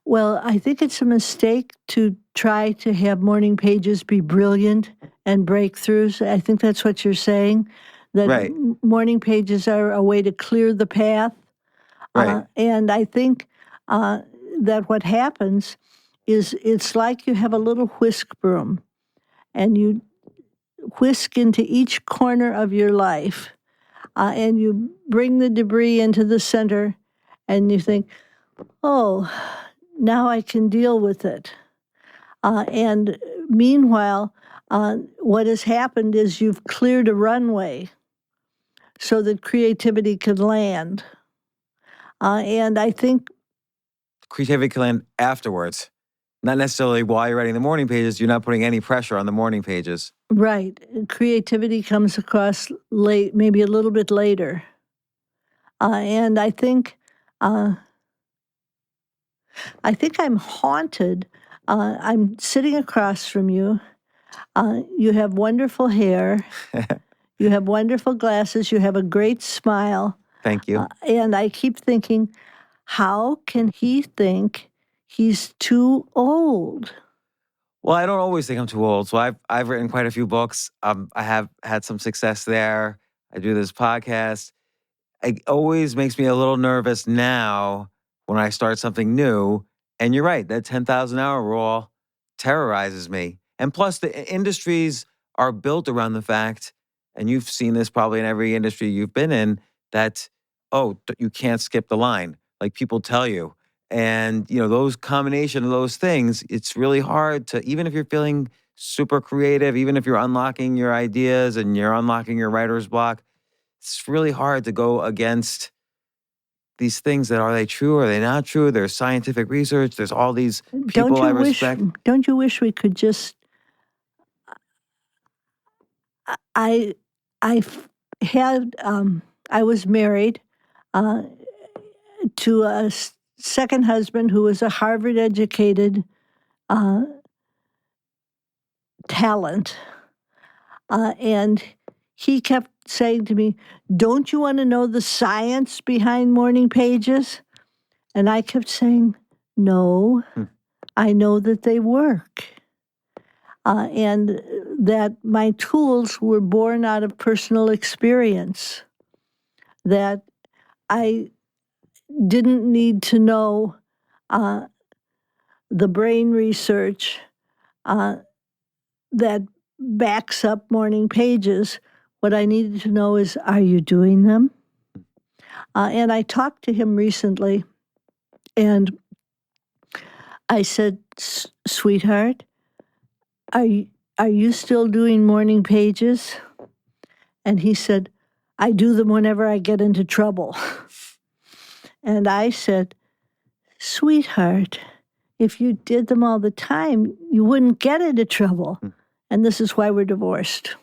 Well, I think it's a mistake to try to have morning pages be brilliant and breakthroughs. I think that's what you're saying, that
right.
Morning pages are a way to clear the path.
Right.
And I think that what happens is it's like you have a little whisk broom and you whisk into each corner of your life and you bring the debris into the center and you think, oh, now I can deal with it. And meanwhile, what has happened is you've cleared a runway so that creativity can land. And I think
creativity can land afterwards. Not necessarily while you're writing the morning pages, you're not putting any pressure on the morning pages.
Right. Creativity comes across late, maybe a little bit later. And I think I'm haunted. I'm sitting across from you. You have wonderful hair. You have wonderful glasses. You have a great smile.
Thank you.
And I keep thinking, how can he think he's too old?
Well, I don't always think I'm too old. So I've written quite a few books. I have had some success there. I do this podcast. It always makes me a little nervous now when I start something new. And you're right, that 10,000 hour rule terrorizes me. And plus, the industries are built around the fact, and you've seen this probably in every industry you've been in, that, you can't skip the line. Like people tell you. And, those combination of those things, it's really hard to, even if you're feeling super creative, even if you're unlocking your ideas and you're unlocking your writer's block, it's really hard to go against these things that are they true? Are they not true? There's scientific research. There's all these people I respect.
Don't you wish we could just? I had I was married to a second husband who was a Harvard educated talent, and he kept saying to me, "Don't you want to know the science behind morning pages?" And I kept saying, "No, I know that they work." And that my tools were born out of personal experience, that I didn't need to know the brain research that backs up morning pages. What I needed to know is, are you doing them? And I talked to him recently, and I said, "Sweetheart, are you still doing morning pages?" And he said, "I do them whenever I get into trouble." And I said, "Sweetheart, if you did them all the time, you wouldn't get into trouble. And this is why we're divorced."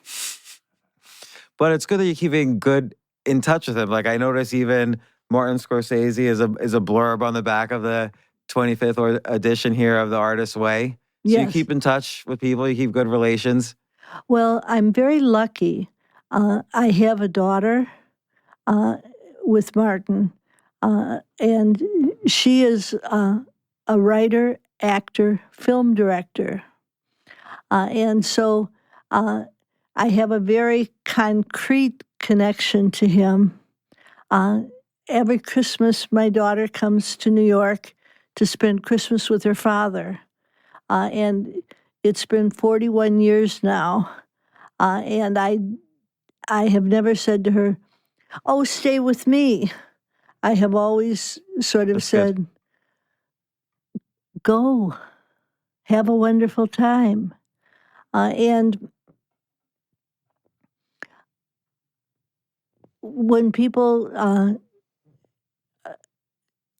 But it's good that you're keeping good in touch with him. Like I notice even Martin Scorsese is a blurb on the back of the 25th edition here of The Artist's Way. So you keep in touch with people, you keep good relations.
Well, I'm very lucky. I have a daughter with Martin, and she is a writer, actor, film director. And so I have a very concrete connection to him. Every Christmas, my daughter comes to New York to spend Christmas with her father. And it's been 41 years now. And I have never said to her, "Oh, stay with me." I have always sort of
That's
said,
good.
"Go, have a wonderful time." And when people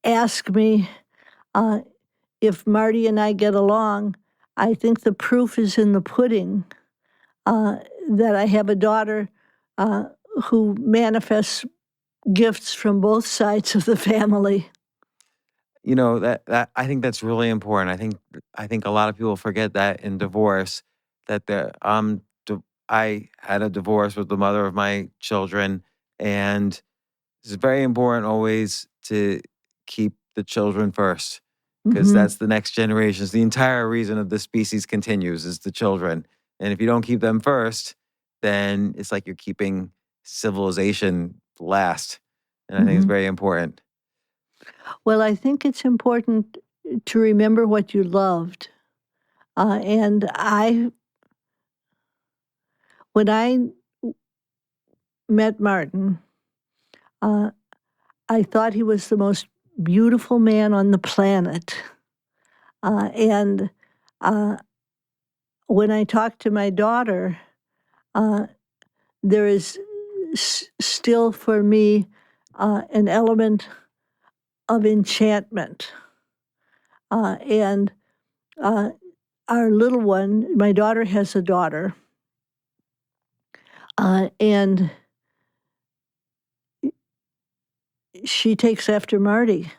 ask me if Marty and I get along, I think the proof is in the pudding that I have a daughter who manifests gifts from both sides of the family.
That I think that's really important. I think a lot of people forget that in divorce, that I had a divorce with the mother of my children, and it's very important always to keep the children first, because that's the next generation. It's the entire reason of the species continues is the children. And if you don't keep them first, then it's like you're keeping civilization last. And I think it's very important.
Well, I think it's important to remember what you loved. And when I met Martin, I thought he was the most beautiful man on the planet. And when I talked to my daughter, there is still for me an element of enchantment. And our little one, my daughter has a daughter, and she takes after Marty.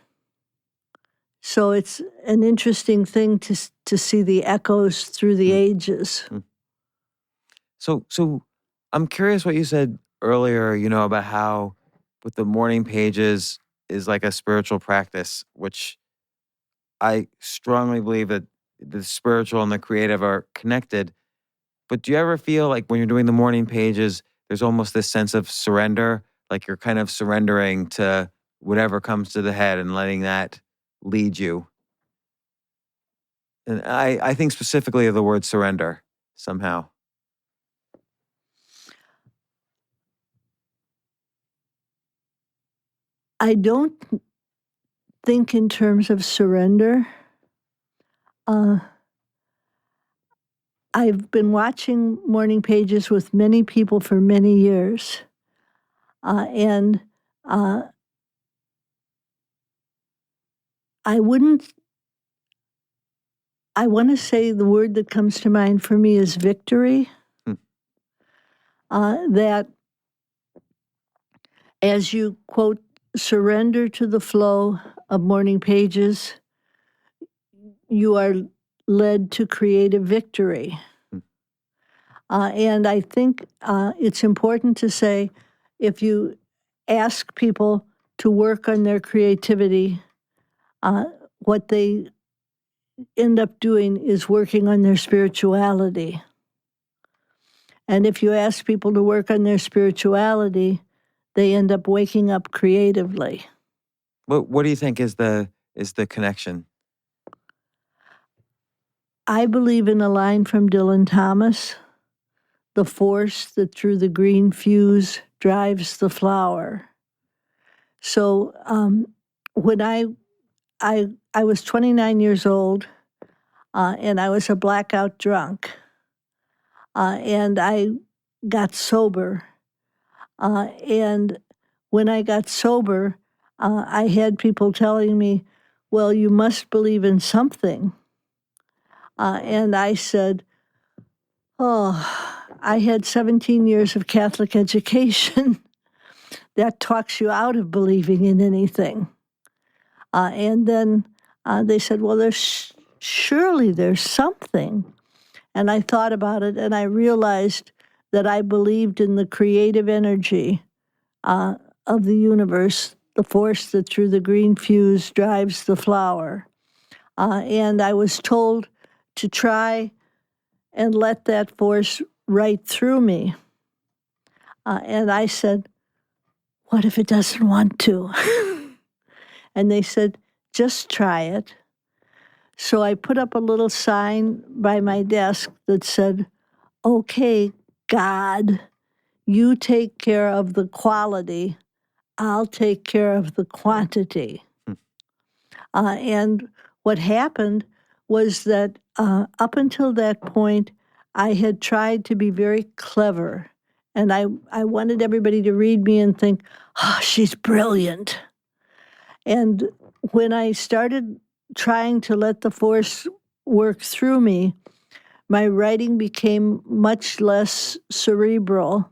So it's an interesting thing to see the echoes through the ages.
So I'm curious what you said earlier, about how with the morning pages is like a spiritual practice, which I strongly believe that the spiritual and the creative are connected. But do you ever feel like when you're doing the morning pages, there's almost this sense of surrender, like you're kind of surrendering to whatever comes to the head and letting that lead you? And I think specifically of the word surrender somehow.
I don't think in terms of surrender. I've been watching morning pages with many people for many years. And I want to say the word that comes to mind for me is victory. That as you, quote, surrender to the flow of morning pages, you are led to create a victory. And I think it's important to say, if you ask people to work on their creativity, what they end up doing is working on their spirituality. And if you ask people to work on their spirituality, they end up waking up creatively.
What do you think is the connection?
I believe in a line from Dylan Thomas, the force that through the green fuse drives the flower. So when I was 29 years old, and I was a blackout drunk, and I got sober. And when I got sober, I had people telling me, well, you must believe in something. And I said, oh, I had 17 years of Catholic education. That talks you out of believing in anything. And then they said, well, surely there's something. And I thought about it, and I realized that I believed in the creative energy of the universe, the force that through the green fuse drives the flower. And I was told to try and let that force right through me. And I said, what if it doesn't want to? And they said, just try it. So I put up a little sign by my desk that said, okay, God, you take care of the quality, I'll take care of the quantity. And what happened was that up until that point, I had tried to be very clever. And I wanted everybody to read me and think, oh, she's brilliant. And when I started trying to let the force work through me, my writing became much less cerebral,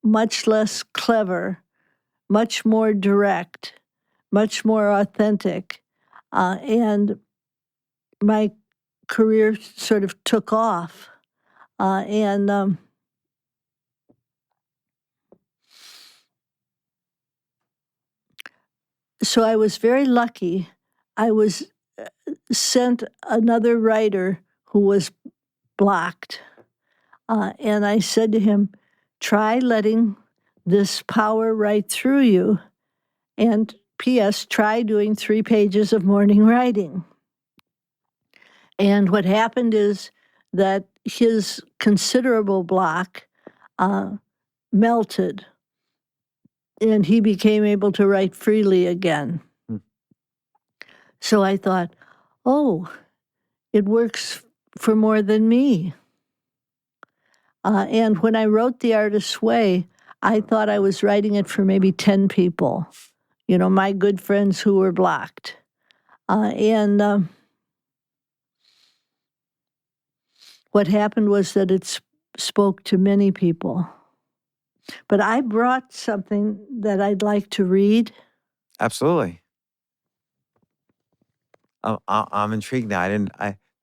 much less clever, much more direct, much more authentic. And my career sort of took off. And so I was very lucky. I was sent another writer who was blocked. And I said to him, try letting this power right through you. And P.S., try doing 3 pages of morning writing. And what happened is that his considerable block melted, and he became able to write freely again. So I thought, oh, it works for more than me. And when I wrote The Artist's Way, I thought I was writing it for maybe 10 people, my good friends who were blocked. And What happened was that it spoke to many people. But I brought something that I'd like to read.
Absolutely. I'm intrigued now.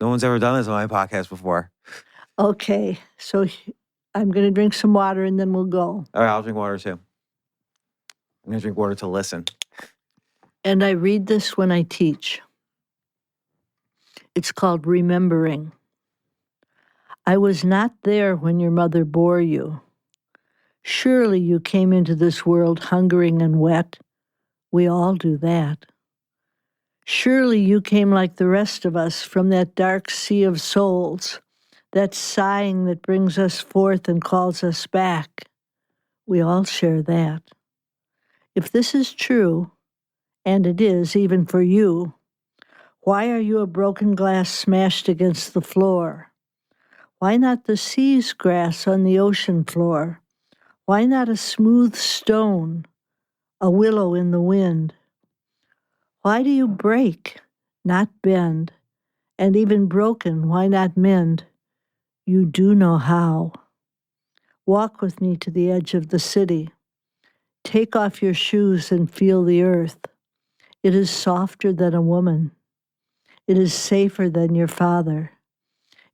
No one's ever done this on my podcast before.
Okay, so I'm going to drink some water and then we'll go.
All right, I'll drink water too. I'm going to drink water to listen.
And I read this when I teach. It's called Remembering. I was not there when your mother bore you. Surely you came into this world hungering and wet. We all do that. Surely you came like the rest of us from that dark sea of souls, that sighing that brings us forth and calls us back. We all share that. If this is true, and it is even for you, why are you a broken glass smashed against the floor? Why not the sea's grass on the ocean floor? Why not a smooth stone, a willow in the wind? Why do you break, not bend? And even broken, why not mend? You do know how. Walk with me to the edge of the city. Take off your shoes and feel the earth. It is softer than a woman. It is safer than your father.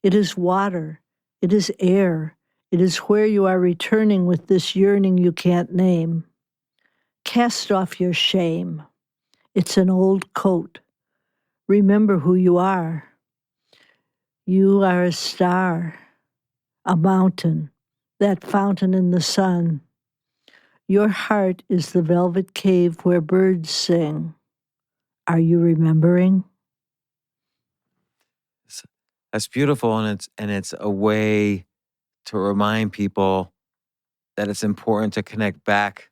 It is water. It is air. It is where you are returning with this yearning you can't name. Cast off your shame. It's an old coat. Remember who you are. You are a star, a mountain, that fountain in the sun. Your heart is the velvet cave where birds sing. Are you remembering?
That's beautiful, and it's a way to remind people that it's important to connect back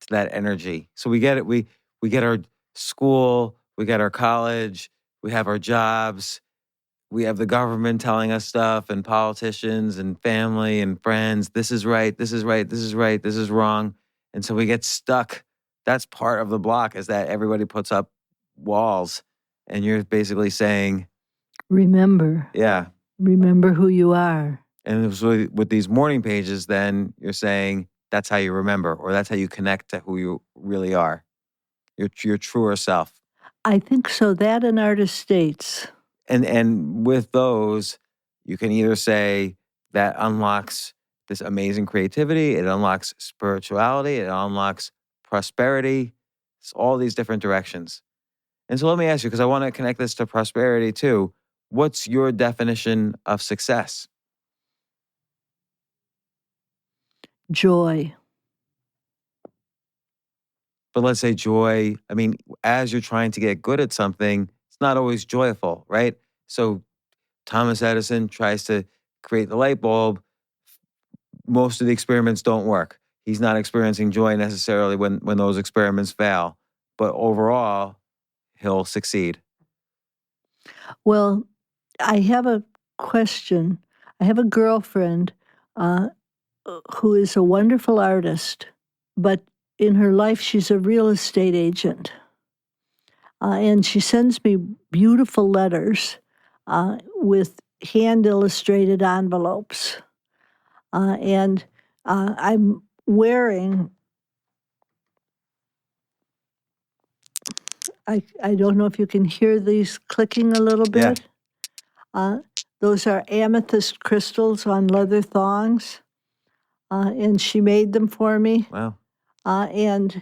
to that energy. So we get it. We get our school, we get our college, we have our jobs, we have the government telling us stuff, and politicians and family and friends. This is right. This is right. This is right. This is wrong. And so we get stuck. That's part of the block, is that everybody puts up walls, and you're basically saying,
Remember.
yeah.
Remember who you are.
And so with these morning pages, then you're saying that's how you remember, or that's how you connect to who you really are, your truer self.
I think so. That and artist states.
And with those, you can either say that unlocks this amazing creativity, it unlocks spirituality, it unlocks prosperity. It's all these different directions. And so let me ask you, because I want to connect this to prosperity too. What's your definition of success?
Joy.
But let's say joy, I mean, as you're trying to get good at something, it's not always joyful, right? So Thomas Edison tries to create the light bulb. Most of the experiments don't work. He's not experiencing joy necessarily when those experiments fail. But overall, he'll succeed.
Well, I have a question. I have a girlfriend who is a wonderful artist, but in her life, she's a real estate agent. And she sends me beautiful letters with hand-illustrated envelopes. And I'm wearing, I don't know if you can hear these clicking a little bit. Yeah. Those are amethyst crystals on leather thongs. And she made them for me.
Wow.
And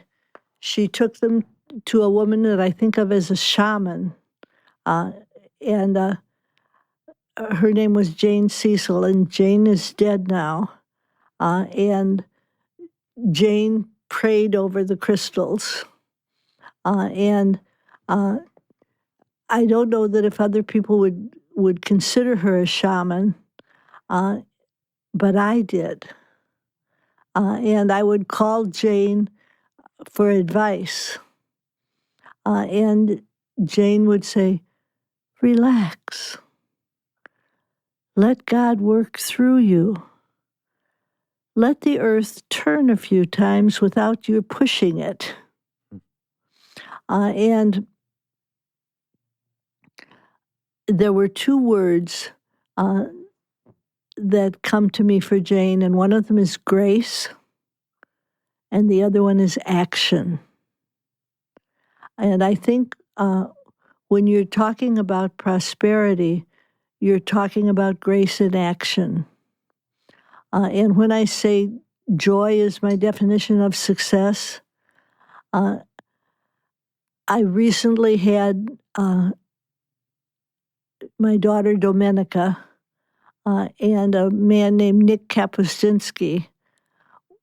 she took them to a woman that I think of as a shaman. And her name was Jane Cecil, and Jane is dead now. And Jane prayed over the crystals. And I don't know that if other people would consider her a shaman, but I did. And I would call Jane for advice. And Jane would say, relax. Let God work through you. Let the earth turn a few times without you pushing it. And there were two words that come to me for Jane, and one of them is grace, and the other one is action. And I think when you're talking about prosperity, you're talking about grace in action. And when I say joy is my definition of success, I recently had my daughter Domenica and a man named Nick Kapuscinski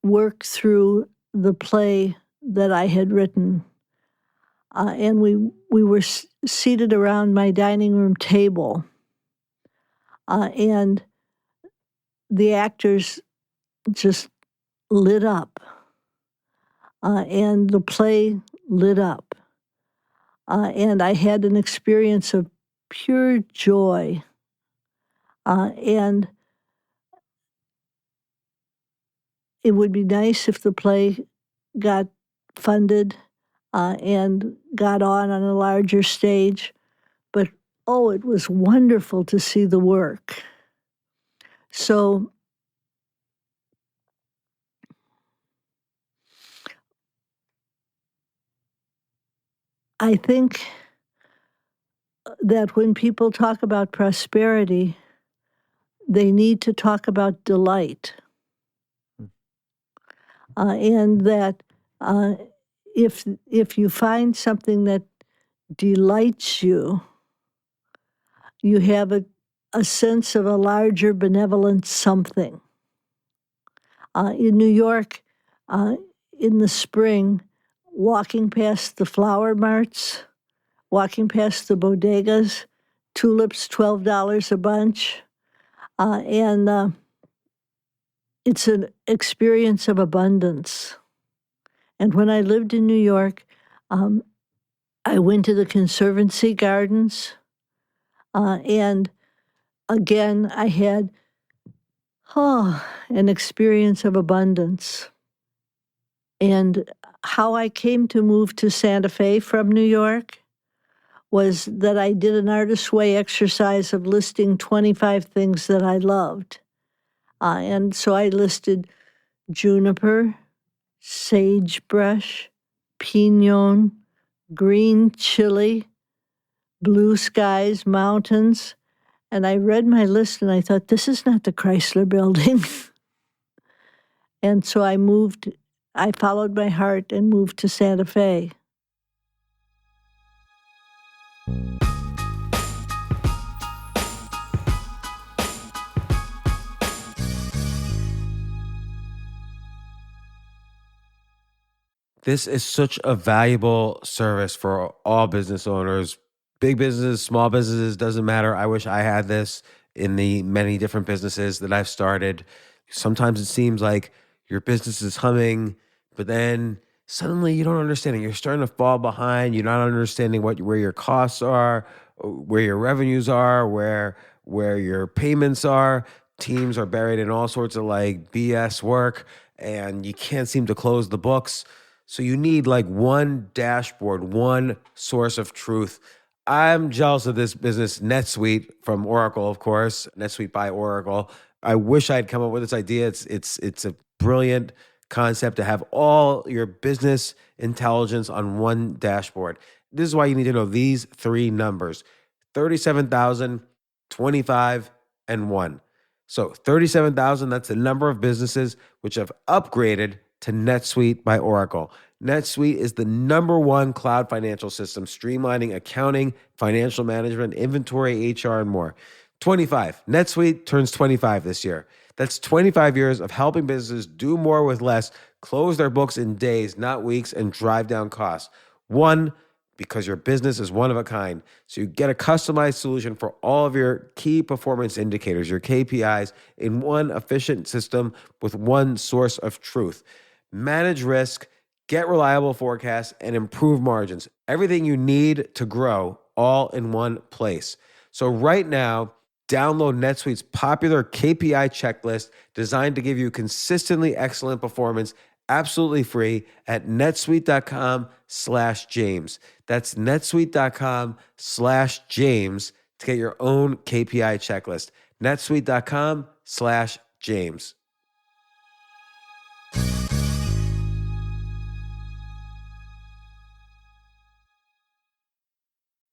work through the play that I had written. And we were seated around my dining room table, and the actors just lit up, and the play lit up. And I had an experience of pure joy. And it would be nice if the play got funded and got on a larger stage. But, oh, it was wonderful to see the work. So I think that when people talk about prosperity, they need to talk about delight. And that if you find something that delights you, you have a sense of a larger benevolent something. In New York, in the spring, walking past the flower marts, walking past the bodegas, tulips $12 a bunch, and it's an experience of abundance. And when I lived in New York, I went to the Conservancy Gardens, and again, I had an experience of abundance. And how I came to move to Santa Fe from New York was that I did an Artist's Way exercise of listing 25 things that I loved. And so I listed juniper, sagebrush, pinon, green chili, blue skies, mountains. And I read my list and I thought, this is not the Chrysler Building. And so I followed my heart and moved to Santa Fe.
This is such a valuable service for all business owners, big businesses, small businesses, doesn't matter. I wish I had this in the many different businesses that I've started. Sometimes it seems like your business is humming, but then suddenly you don't understand it. You're starting to fall behind. You're not understanding where your costs are, where your revenues are, where your payments are. Teams are buried in all sorts of like BS work, and you can't seem to close the books. So you need like one dashboard, one source of truth. I'm jealous of this business, NetSuite from Oracle, of course, NetSuite by Oracle. I wish I'd come up with this idea. It's a brilliant concept to have all your business intelligence on one dashboard. This is why you need to know these three numbers: 37,000, 25, and 1. So 37,000, that's the number of businesses which have upgraded to NetSuite by Oracle. NetSuite is the #1 cloud financial system, streamlining accounting, financial management, inventory, HR, and more. 25, NetSuite turns 25 this year. That's 25 years of helping businesses do more with less, close their books in days, not weeks, and drive down costs. 1, because your business is one of a kind. So you get a customized solution for all of your key performance indicators, your KPIs, in one efficient system with one source of truth. Manage risk, get reliable forecasts, and improve margins. Everything you need to grow all in one place. So right now, download NetSuite's popular KPI checklist designed to give you consistently excellent performance absolutely free at netsuite.com/James. That's netsuite.com/James to get your own KPI checklist. netsuite.com/James.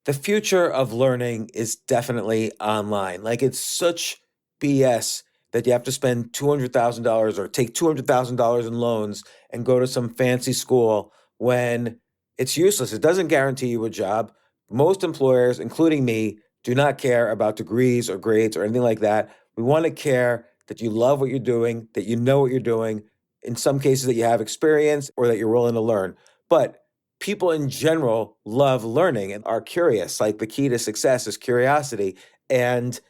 The future of learning is definitely online. Like, it's such BS that you have to spend $200,000 or take $200,000 in loans and go to some fancy school when it's useless. It doesn't guarantee you a job. Most employers, including me, do not care about degrees or grades or anything like that. We want to care that you love what you're doing, that you know what you're doing, in some cases that you have experience or that you're willing to learn. But people in general love learning and are curious. Like, the key to success is curiosity. And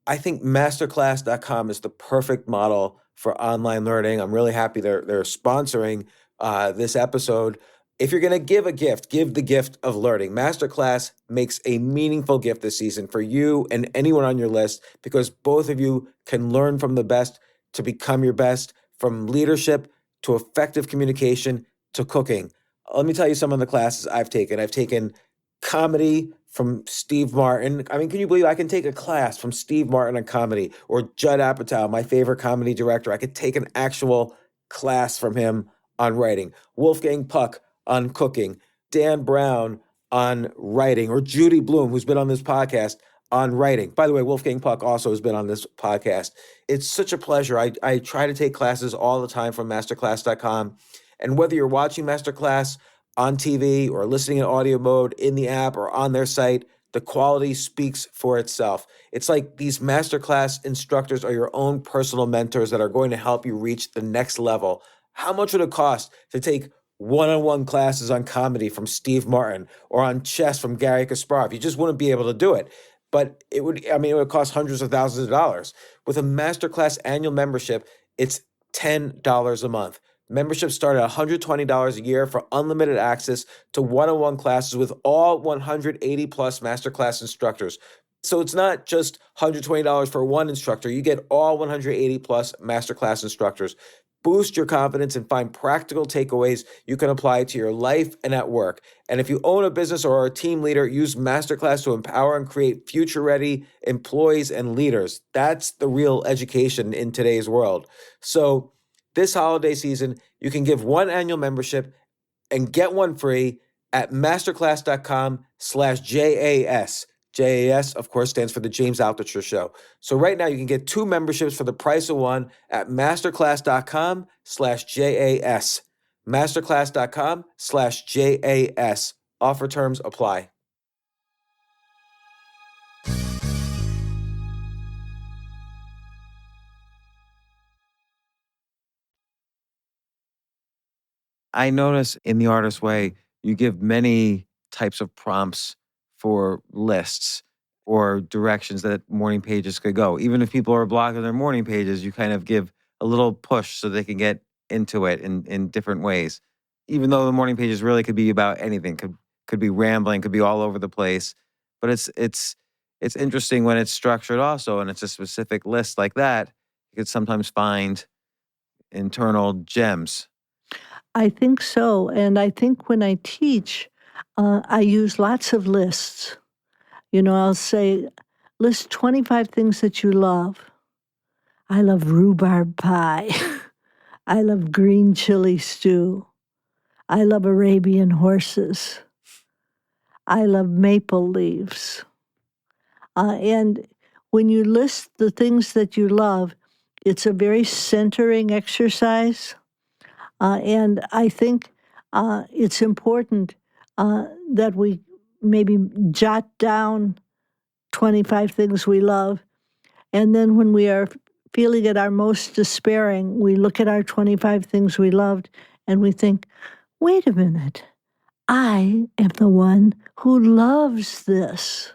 I think masterclass.com is the perfect model for online learning. I'm really happy they're sponsoring this episode. If you're going to give a gift, give the gift of learning. Masterclass makes a meaningful gift this season for you and anyone on your list, because both of you can learn from the best to become your best, from leadership to effective communication to cooking. Let me tell you some of the classes I've taken. I've taken comedy from Steve Martin. I mean, can you believe I can take a class from Steve Martin on comedy, or Judd Apatow, my favorite comedy director? I could take an actual class from him on writing. Wolfgang Puck on cooking. Dan Brown on writing, or Judy Bloom, who's been on this podcast, on writing. By the way, Wolfgang Puck also has been on this podcast. It's such a pleasure. I try to take classes all the time from masterclass.com. And whether you're watching Masterclass on TV or listening in audio mode in the app or on their site, the quality speaks for itself. It's like these Masterclass instructors are your own personal mentors that are going to help you reach the next level. How much would it cost to take one-on-one classes on comedy from Steve Martin or on chess from Gary Kasparov? You just wouldn't be able to do it. But it would cost hundreds of thousands of dollars. With a Masterclass annual membership, it's $10 a month. Memberships start at $120 a year for unlimited access to one-on-one classes with all 180 plus Masterclass instructors. So it's not just $120 for one instructor. You get all 180 plus Masterclass instructors. Boost your confidence and find practical takeaways you can apply to your life and at work. And if you own a business or are a team leader, use Masterclass to empower and create future-ready employees and leaders. That's the real education in today's world. So this holiday season, you can give one annual membership and get one free at masterclass.com/JAS. JAS, of course, stands for the James Altucher Show. So right now you can get two memberships for the price of one at masterclass.com/JAS. Masterclass.com/JAS. Offer terms apply. I notice in The Artist's Way, you give many types of prompts for lists or directions that morning pages could go. Even if people are blocking their morning pages, you kind of give a little push so they can get into it in different ways. Even though the morning pages really could be about anything, could be rambling, could be all over the place. But it's interesting when it's structured also, and it's a specific list like that. You could sometimes find internal gems.
I think so. And I think when I teach, I use lots of lists. I'll say, list 25 things that you love. I love rhubarb pie. I love green chili stew. I love Arabian horses. I love maple leaves. And when you list the things that you love, it's a very centering exercise. And I think it's important that we maybe jot down 25 things we love. And then when we are feeling at our most despairing, we look at our 25 things we loved and we think, wait a minute, I am the one who loves this.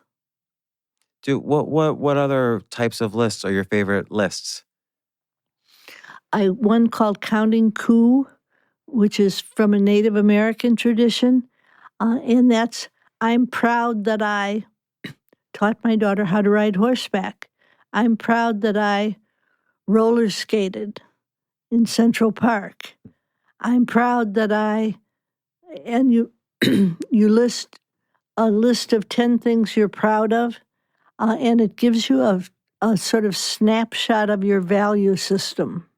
What other types of lists are your favorite lists?
One called Counting Coup, which is from a Native American tradition. And that's, I'm proud that I taught my daughter how to ride horseback. I'm proud that I roller skated in Central Park. I'm proud that and you you list a list of 10 things you're proud of, and it gives you a a sort of snapshot of your value system.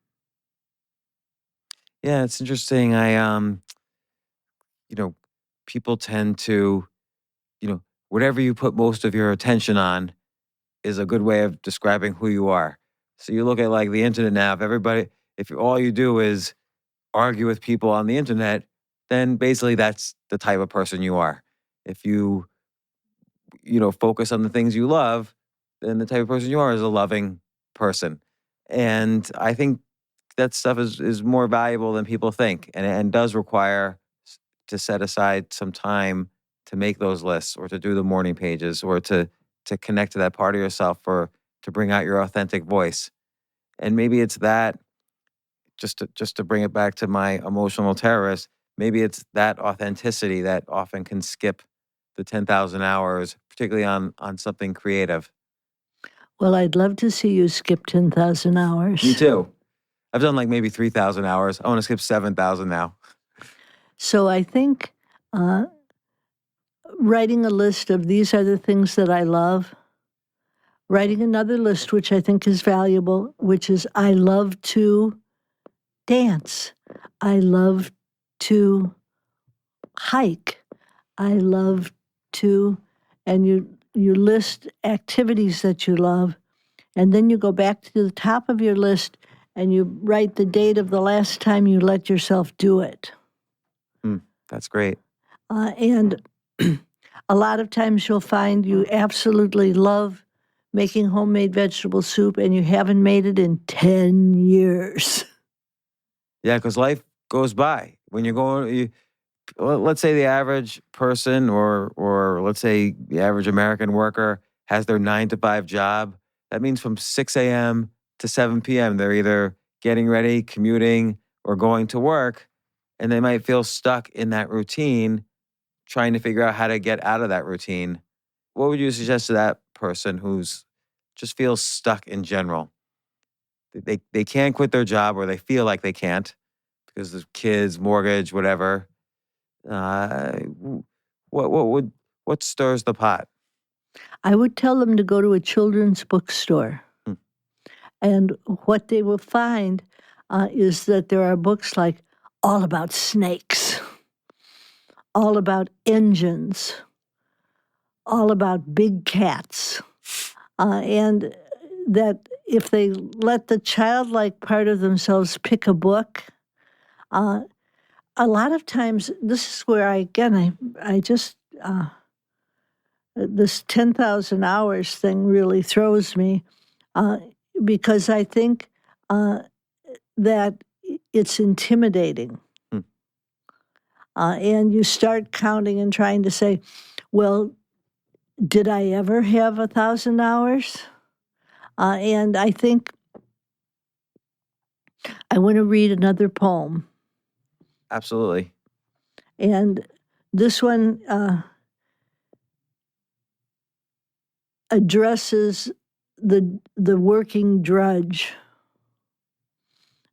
Yeah, it's interesting. You know, people tend to, whatever you put most of your attention on is a good way of describing who you are. So you look at like the internet now, if all you do is argue with people on the internet, then basically that's the type of person you are. If you, focus on the things you love, then the type of person you are is a loving person. And I think that stuff is more valuable than people think, and does require to set aside some time to make those lists, or to do the morning pages, or to connect to that part of yourself, or to bring out your authentic voice. And maybe it's that, just to bring it back to my emotional terrorist, maybe it's that authenticity that often can skip the 10,000 hours, particularly on something creative.
Well, I'd love to see you skip 10,000 hours.
Me too. I've done like maybe 3,000 hours. I want to skip 7,000 now.
So I think writing a list of these are the things that I love, writing another list, which I think is valuable, which is I love to dance. I love to hike. I love to, and you list activities that you love, and then you go back to the top of your list and you write the date of the last time you let yourself do it.
That's great.
And a lot of times you'll find you absolutely love making homemade vegetable soup and you haven't made it in 10 years.
Yeah, because life goes by. When you're going, let's say the average person, or let's say the average American worker has their 9 to 5 job. That means from 6 a.m. to 7 p.m. they're either getting ready, commuting, or going to work, and they might feel stuck in that routine, trying to figure out how to get out of that routine. What would you suggest to that person who's just feels stuck in general? They can't quit their job, or they feel like they can't because of kids, mortgage, whatever. Uh, what stirs the pot?
I would tell them to go to a children's bookstore.
Hmm.
And what they will find is that there are books like all about snakes, all about engines, all about big cats. And that if they let the childlike part of themselves pick a book, a lot of times, this is where I just, this 10,000 hours thing really throws me because I think that it's intimidating. And you start counting and trying to say, well, did I ever have 1,000 hours? And I think I want to read another poem.
Absolutely.
And this one addresses the working drudge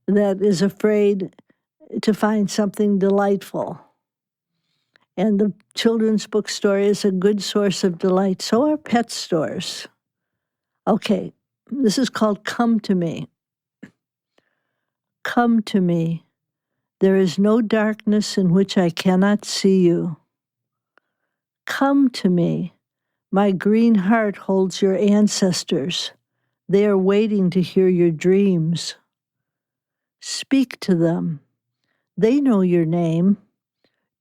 that is afraid to find something delightful. And the children's bookstore is a good source of delight. So are pet stores. Okay, this is called Come to Me. Come to me. There is no darkness in which I cannot see you. Come to me. My green heart holds your ancestors. They are waiting to hear your dreams. Speak to them. They know your name.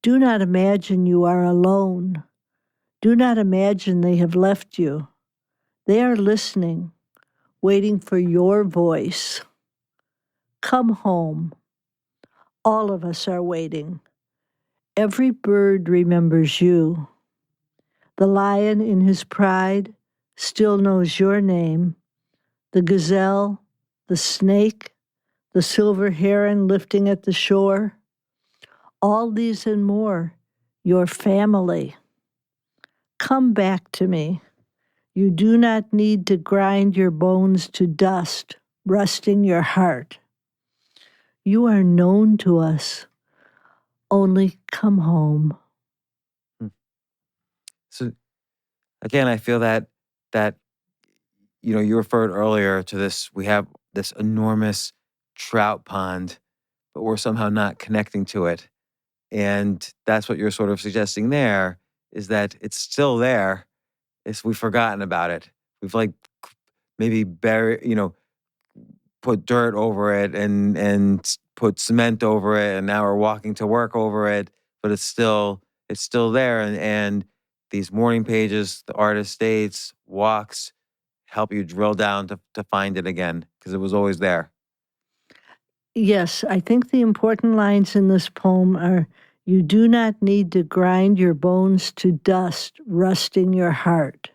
Do not imagine you are alone. Do not imagine they have left you. They are listening, waiting for your voice. Come home. All of us are waiting. Every bird remembers you. The lion in his pride still knows your name. The gazelle, the snake, the silver heron lifting at the shore. All these and more, your family. Come back to me. You do not need to grind your bones to dust, rusting your heart. You are known to us. Only come home.
So again, I feel that you referred earlier to this. We have this enormous trout pond, but we're somehow not connecting to it. And that's what you're sort of suggesting there, is that it's still there. We've forgotten about it. We've like maybe put dirt over it and put cement over it, and now we're walking to work over it, but it's still there. And these morning pages, the artist states, walks, help you drill down to find it again, because it was always there.
Yes, I think the important lines in this poem are, "You do not need to grind your bones to dust, rusting your heart.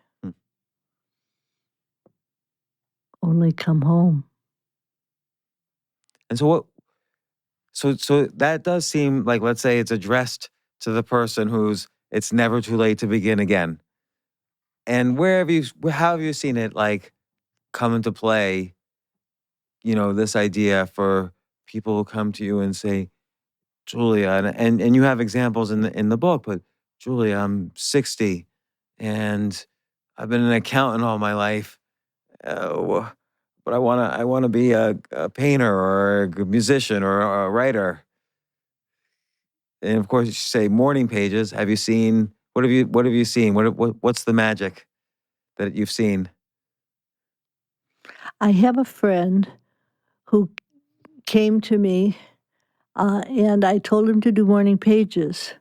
Only come home."
And so that does seem like, let's say it's addressed to the person who's, it's never too late to begin again. And how have you seen it like come into play, this idea for people who come to you and say, Julia, and you have examples in the book, but Julia, I'm 60 and I've been an accountant all my life, but I wanna be a painter or a musician or a writer. And of course, you say morning pages. Have you seen? What have you seen? What's the magic that you've seen?
I have a friend who came to me, and I told him to do morning pages.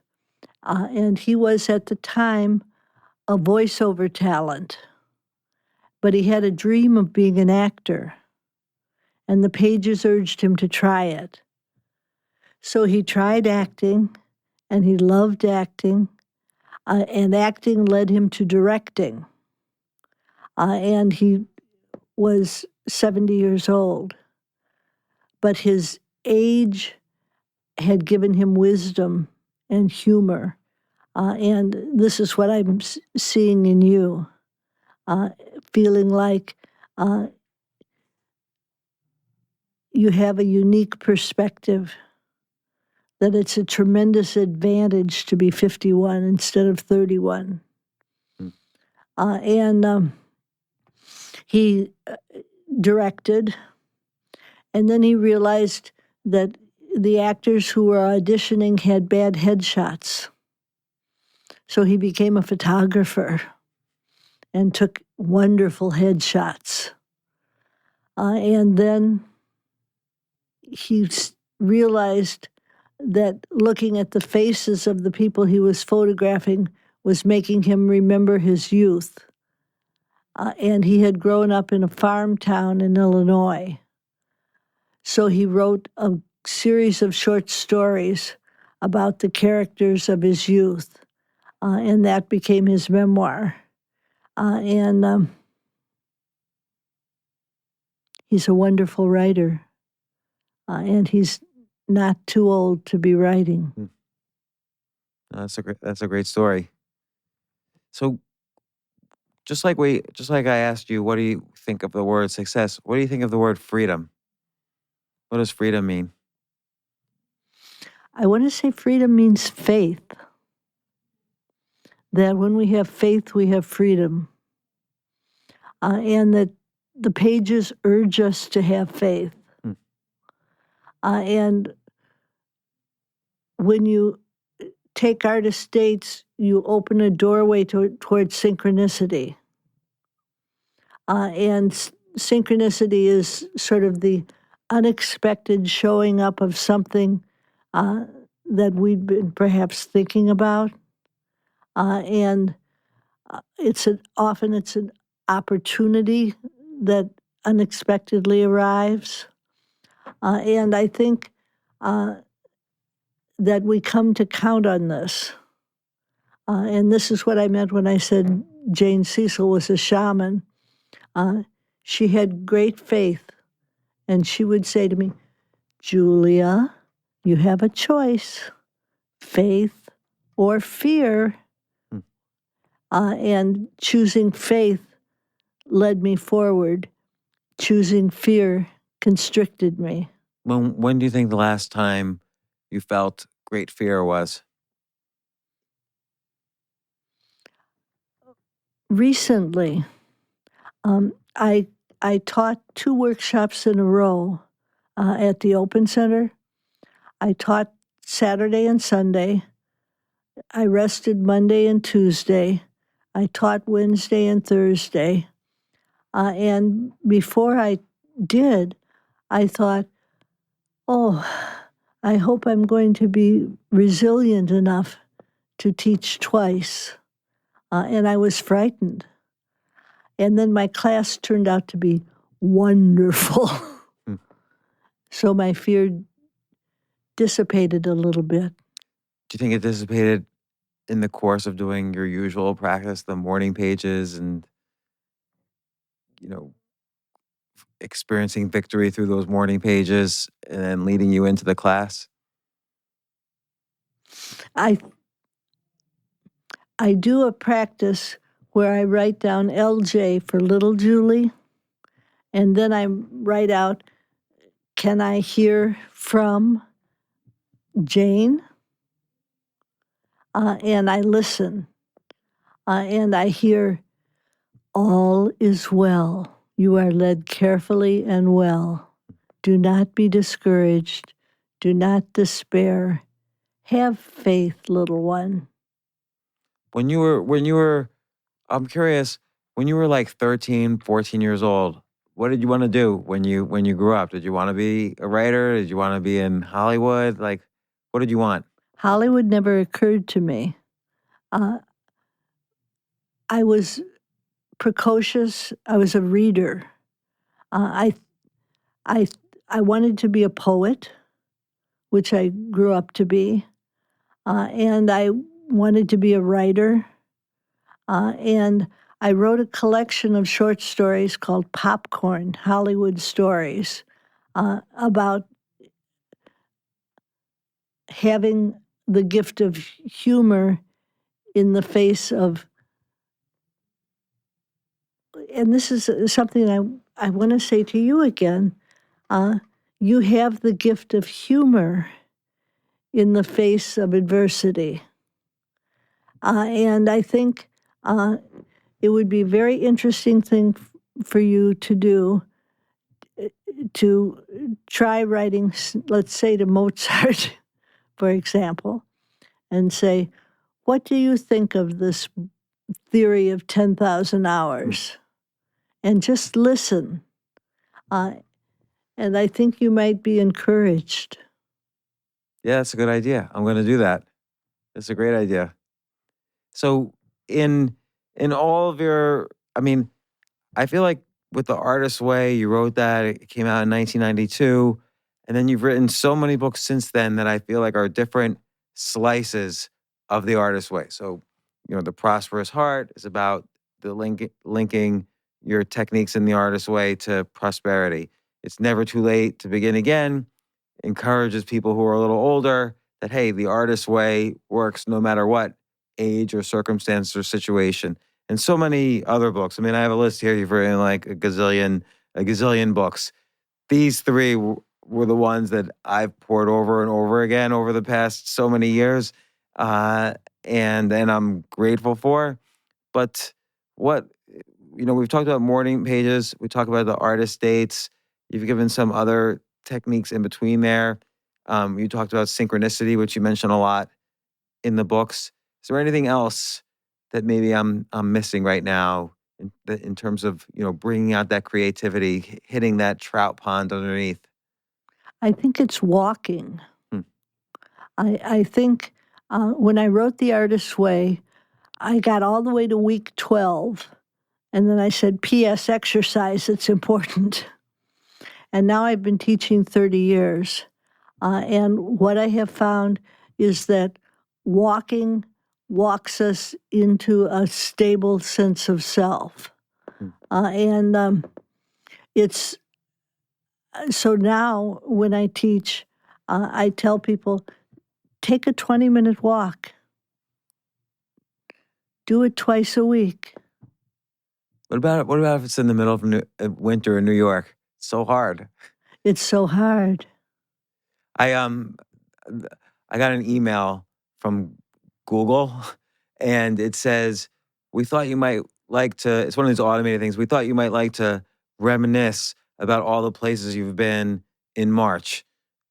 And he was at the time a voiceover talent, but he had a dream of being an actor, and the pages urged him to try it. So he tried acting, and he loved acting, and acting led him to directing. And he was 70 years old, but his age had given him wisdom and humor. And this is what I'm seeing in you, feeling like you have a unique perspective, that it's a tremendous advantage to be 51 instead of 31. And he directed, and then he realized that the actors who were auditioning had bad headshots. So he became a photographer and took wonderful headshots. And then he realized that looking at the faces of the people he was photographing was making him remember his youth. And he had grown up in a farm town in Illinois. So he wrote a series of short stories about the characters of his youth, and that became his memoir. And he's a wonderful writer, and he's not too old to be writing.
That's a great story. So just like I asked you, what do you think of the word success? What do you think of the word freedom? What does freedom mean?
I want to say freedom means faith. That when we have faith, we have freedom. And that the pages urge us to have faith. And when you take artist states, you open a doorway towards synchronicity. And synchronicity is sort of the unexpected showing up of something that we'd been perhaps thinking about. And often it's an opportunity that unexpectedly arrives. And I think that we come to count on this. And this is what I meant when I said Jane Cecil was a shaman. She had great faith, and she would say to me, Julia, you have a choice, faith or fear. And choosing faith led me forward. Choosing fear constricted me.
When do you think the last time you felt great fear was?
Recently, I taught 2 workshops in a row at the Open Center. I taught Saturday and Sunday. I rested Monday and Tuesday. I taught Wednesday and Thursday. And before I did, I thought, oh, I hope I'm going to be resilient enough to teach twice. And I was frightened. And then my class turned out to be wonderful. So my fear dissipated a little bit.
Do you think it dissipated in the course of doing your usual practice, the morning pages and, experiencing victory through those morning pages and then leading you into the class?
I do a practice where I write down LJ for little Julie, and then I write out, can I hear from Jane? And I listen, and I hear, all is well. You are led carefully and well. Do not be discouraged. Do not despair. Have faith, little one.
When you were, I'm curious, when you were like 13, 14 years old, what did you want to do when you grew up? Did you want to be a writer? Did you want to be in Hollywood? Like, what did you want?
Hollywood never occurred to me. I was precocious. I was a reader. I wanted to be a poet, which I grew up to be, and I wanted to be a writer. And I wrote a collection of short stories called Popcorn, Hollywood Stories, about having the gift of humor in the face of, and this is something I want to say to you again, you have the gift of humor in the face of adversity. And I think it would be a very interesting thing for you to do, to try writing, let's say to Mozart, for example, and say, what do you think of this theory of 10,000 hours? And just listen. And I think you might be encouraged.
Yeah, that's a good idea. I'm going to do that. That's a great idea. So in all of your, I feel like with The Artist's Way, you wrote that, it came out in 1992, and then you've written so many books since then that I feel like are different slices of The Artist's Way. So, The Prosperous Heart is about the linking your techniques in The Artist's Way to prosperity. It's Never Too Late to Begin Again encourages people who are a little older that, hey, The Artist's Way works no matter what age or circumstance or situation. And so many other books. I have a list here. You've written like a gazillion books. These three were the ones that I've poured over and over again over the past so many years, and I'm grateful for. But we've talked about morning pages. We talked about the artist dates. You've given some other techniques in between there. You talked about synchronicity, which you mentioned a lot in the books. Is there anything else that maybe I'm missing right now in terms of bringing out that creativity, hitting that trout pond underneath?
I think it's walking. I think when I wrote The Artist's Way, I got all the way to week 12, and then I said, P.S. exercise, it's important. And now I've been teaching 30 years. And what I have found is that walking walks us into a stable sense of self. And it's, so now when I teach, I tell people, take a 20-minute walk. Do it twice a week.
What about if it's in the middle of winter in New York? It's so hard.
It's so hard.
I got an email from Google, and it says, we thought you might like to, it's one of these automated things, we thought you might like to reminisce about all the places you've been in March.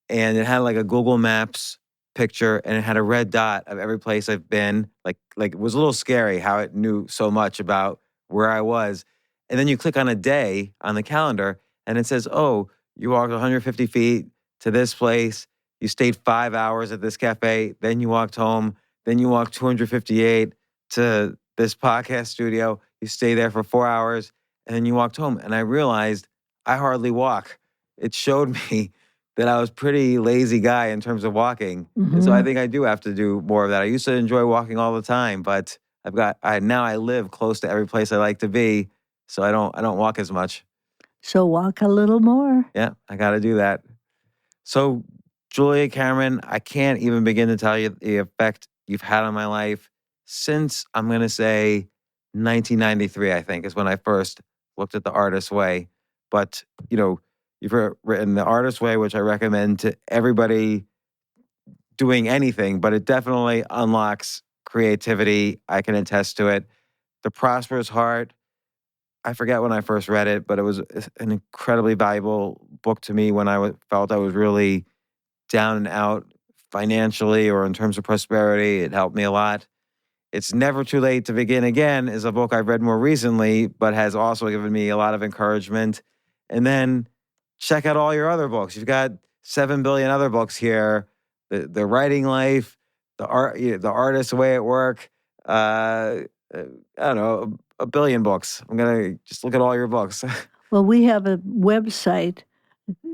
And it had like a Google Maps picture, and it had a red dot of every place I've been. Like it was a little scary how it knew so much about where I was. And then you click on a day on the calendar, and it says, oh, you walked 150 feet to this place. You stayed 5 hours at this cafe. Then you walked home. Then you walked 258 to this podcast studio. You stay there for 4 hours, and then you walked home. And I realized I hardly walk. It showed me that I was pretty lazy guy in terms of walking. And so I think I do have to do more of that. I used to enjoy walking all the time, but now I live close to every place I like to be, so I don't walk as much.
So walk a little more.
Yeah, I got to do that. So Julia Cameron, I can't even begin to tell you the effect you've had on my life since, I'm going to say, 1993, I think, is when I first looked at The Artist's Way. But, you've written The Artist's Way, which I recommend to everybody doing anything, but it definitely unlocks creativity. I can attest to it. The Prosperous Heart, I forget when I first read it, but it was an incredibly valuable book to me when I felt I was really down and out financially or in terms of prosperity. It helped me a lot. It's Never Too Late to Begin Again is a book I've read more recently, but has also given me a lot of encouragement. And then check out all your other books. You've got 7 billion other books here. The Writing Life, The Artist's Way at Work. I don't know, a billion books. I'm going to just look at all your books.
Well, we have a website,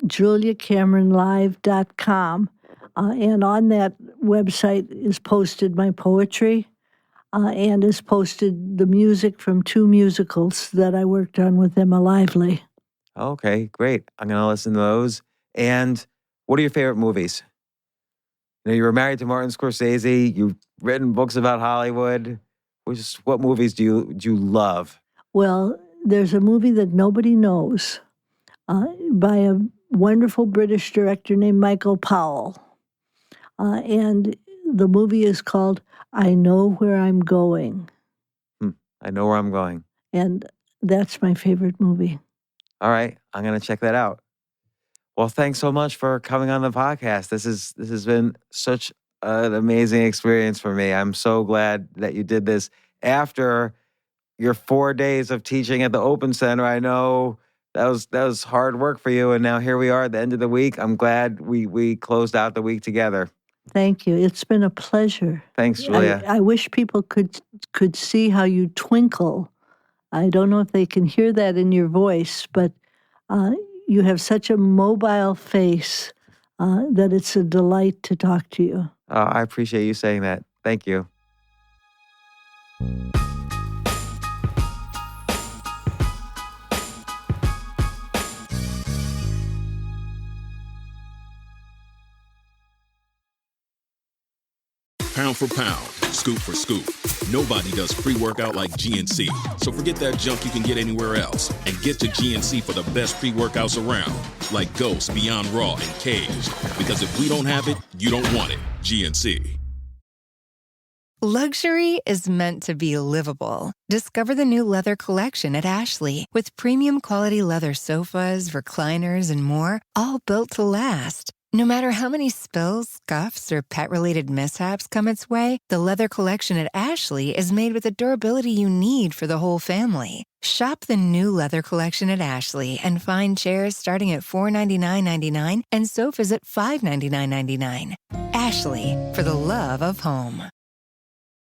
juliacameronlive.com, and on that website is posted my poetry and is posted the music from 2 musicals that I worked on with Emma Lively.
Okay, great. I'm going to listen to those. And what are your favorite movies? You were married to Martin Scorsese. You've written books about Hollywood. What movies do you love?
Well, there's a movie that nobody knows by a wonderful British director named Michael Powell. And the movie is called I Know Where I'm Going.
I Know Where I'm Going.
And that's my favorite movie.
All right, I'm going to check that out. Well, thanks so much for coming on the podcast. This has been such an amazing experience for me. I'm so glad that you did this after your 4 days of teaching at the Open Center. I know that was hard work for you, and now here we are at the end of the week. I'm glad we closed out the week together.
Thank you. It's been a pleasure.
Thanks, Julia.
I wish people could see how you twinkle. I don't know if they can hear that in your voice, but you have such a mobile face that it's a delight to talk to you.
I appreciate you saying that. Thank you.
Pound for pound, scoop for scoop. Nobody does pre-workout like GNC. So forget that junk you can get anywhere else and get to GNC for the best pre-workouts around, like Ghost, Beyond Raw, and Caged. Because if we don't have it, you don't want it. GNC.
Luxury is meant to be livable. Discover the new leather collection at Ashley with premium quality leather sofas, recliners, and more, all built to last. No matter how many spills, scuffs, or pet-related mishaps come its way, the leather collection at Ashley is made with the durability you need for the whole family. Shop the new leather collection at Ashley and find chairs starting at $499.99 and sofas at $599.99. Ashley, for the love of home.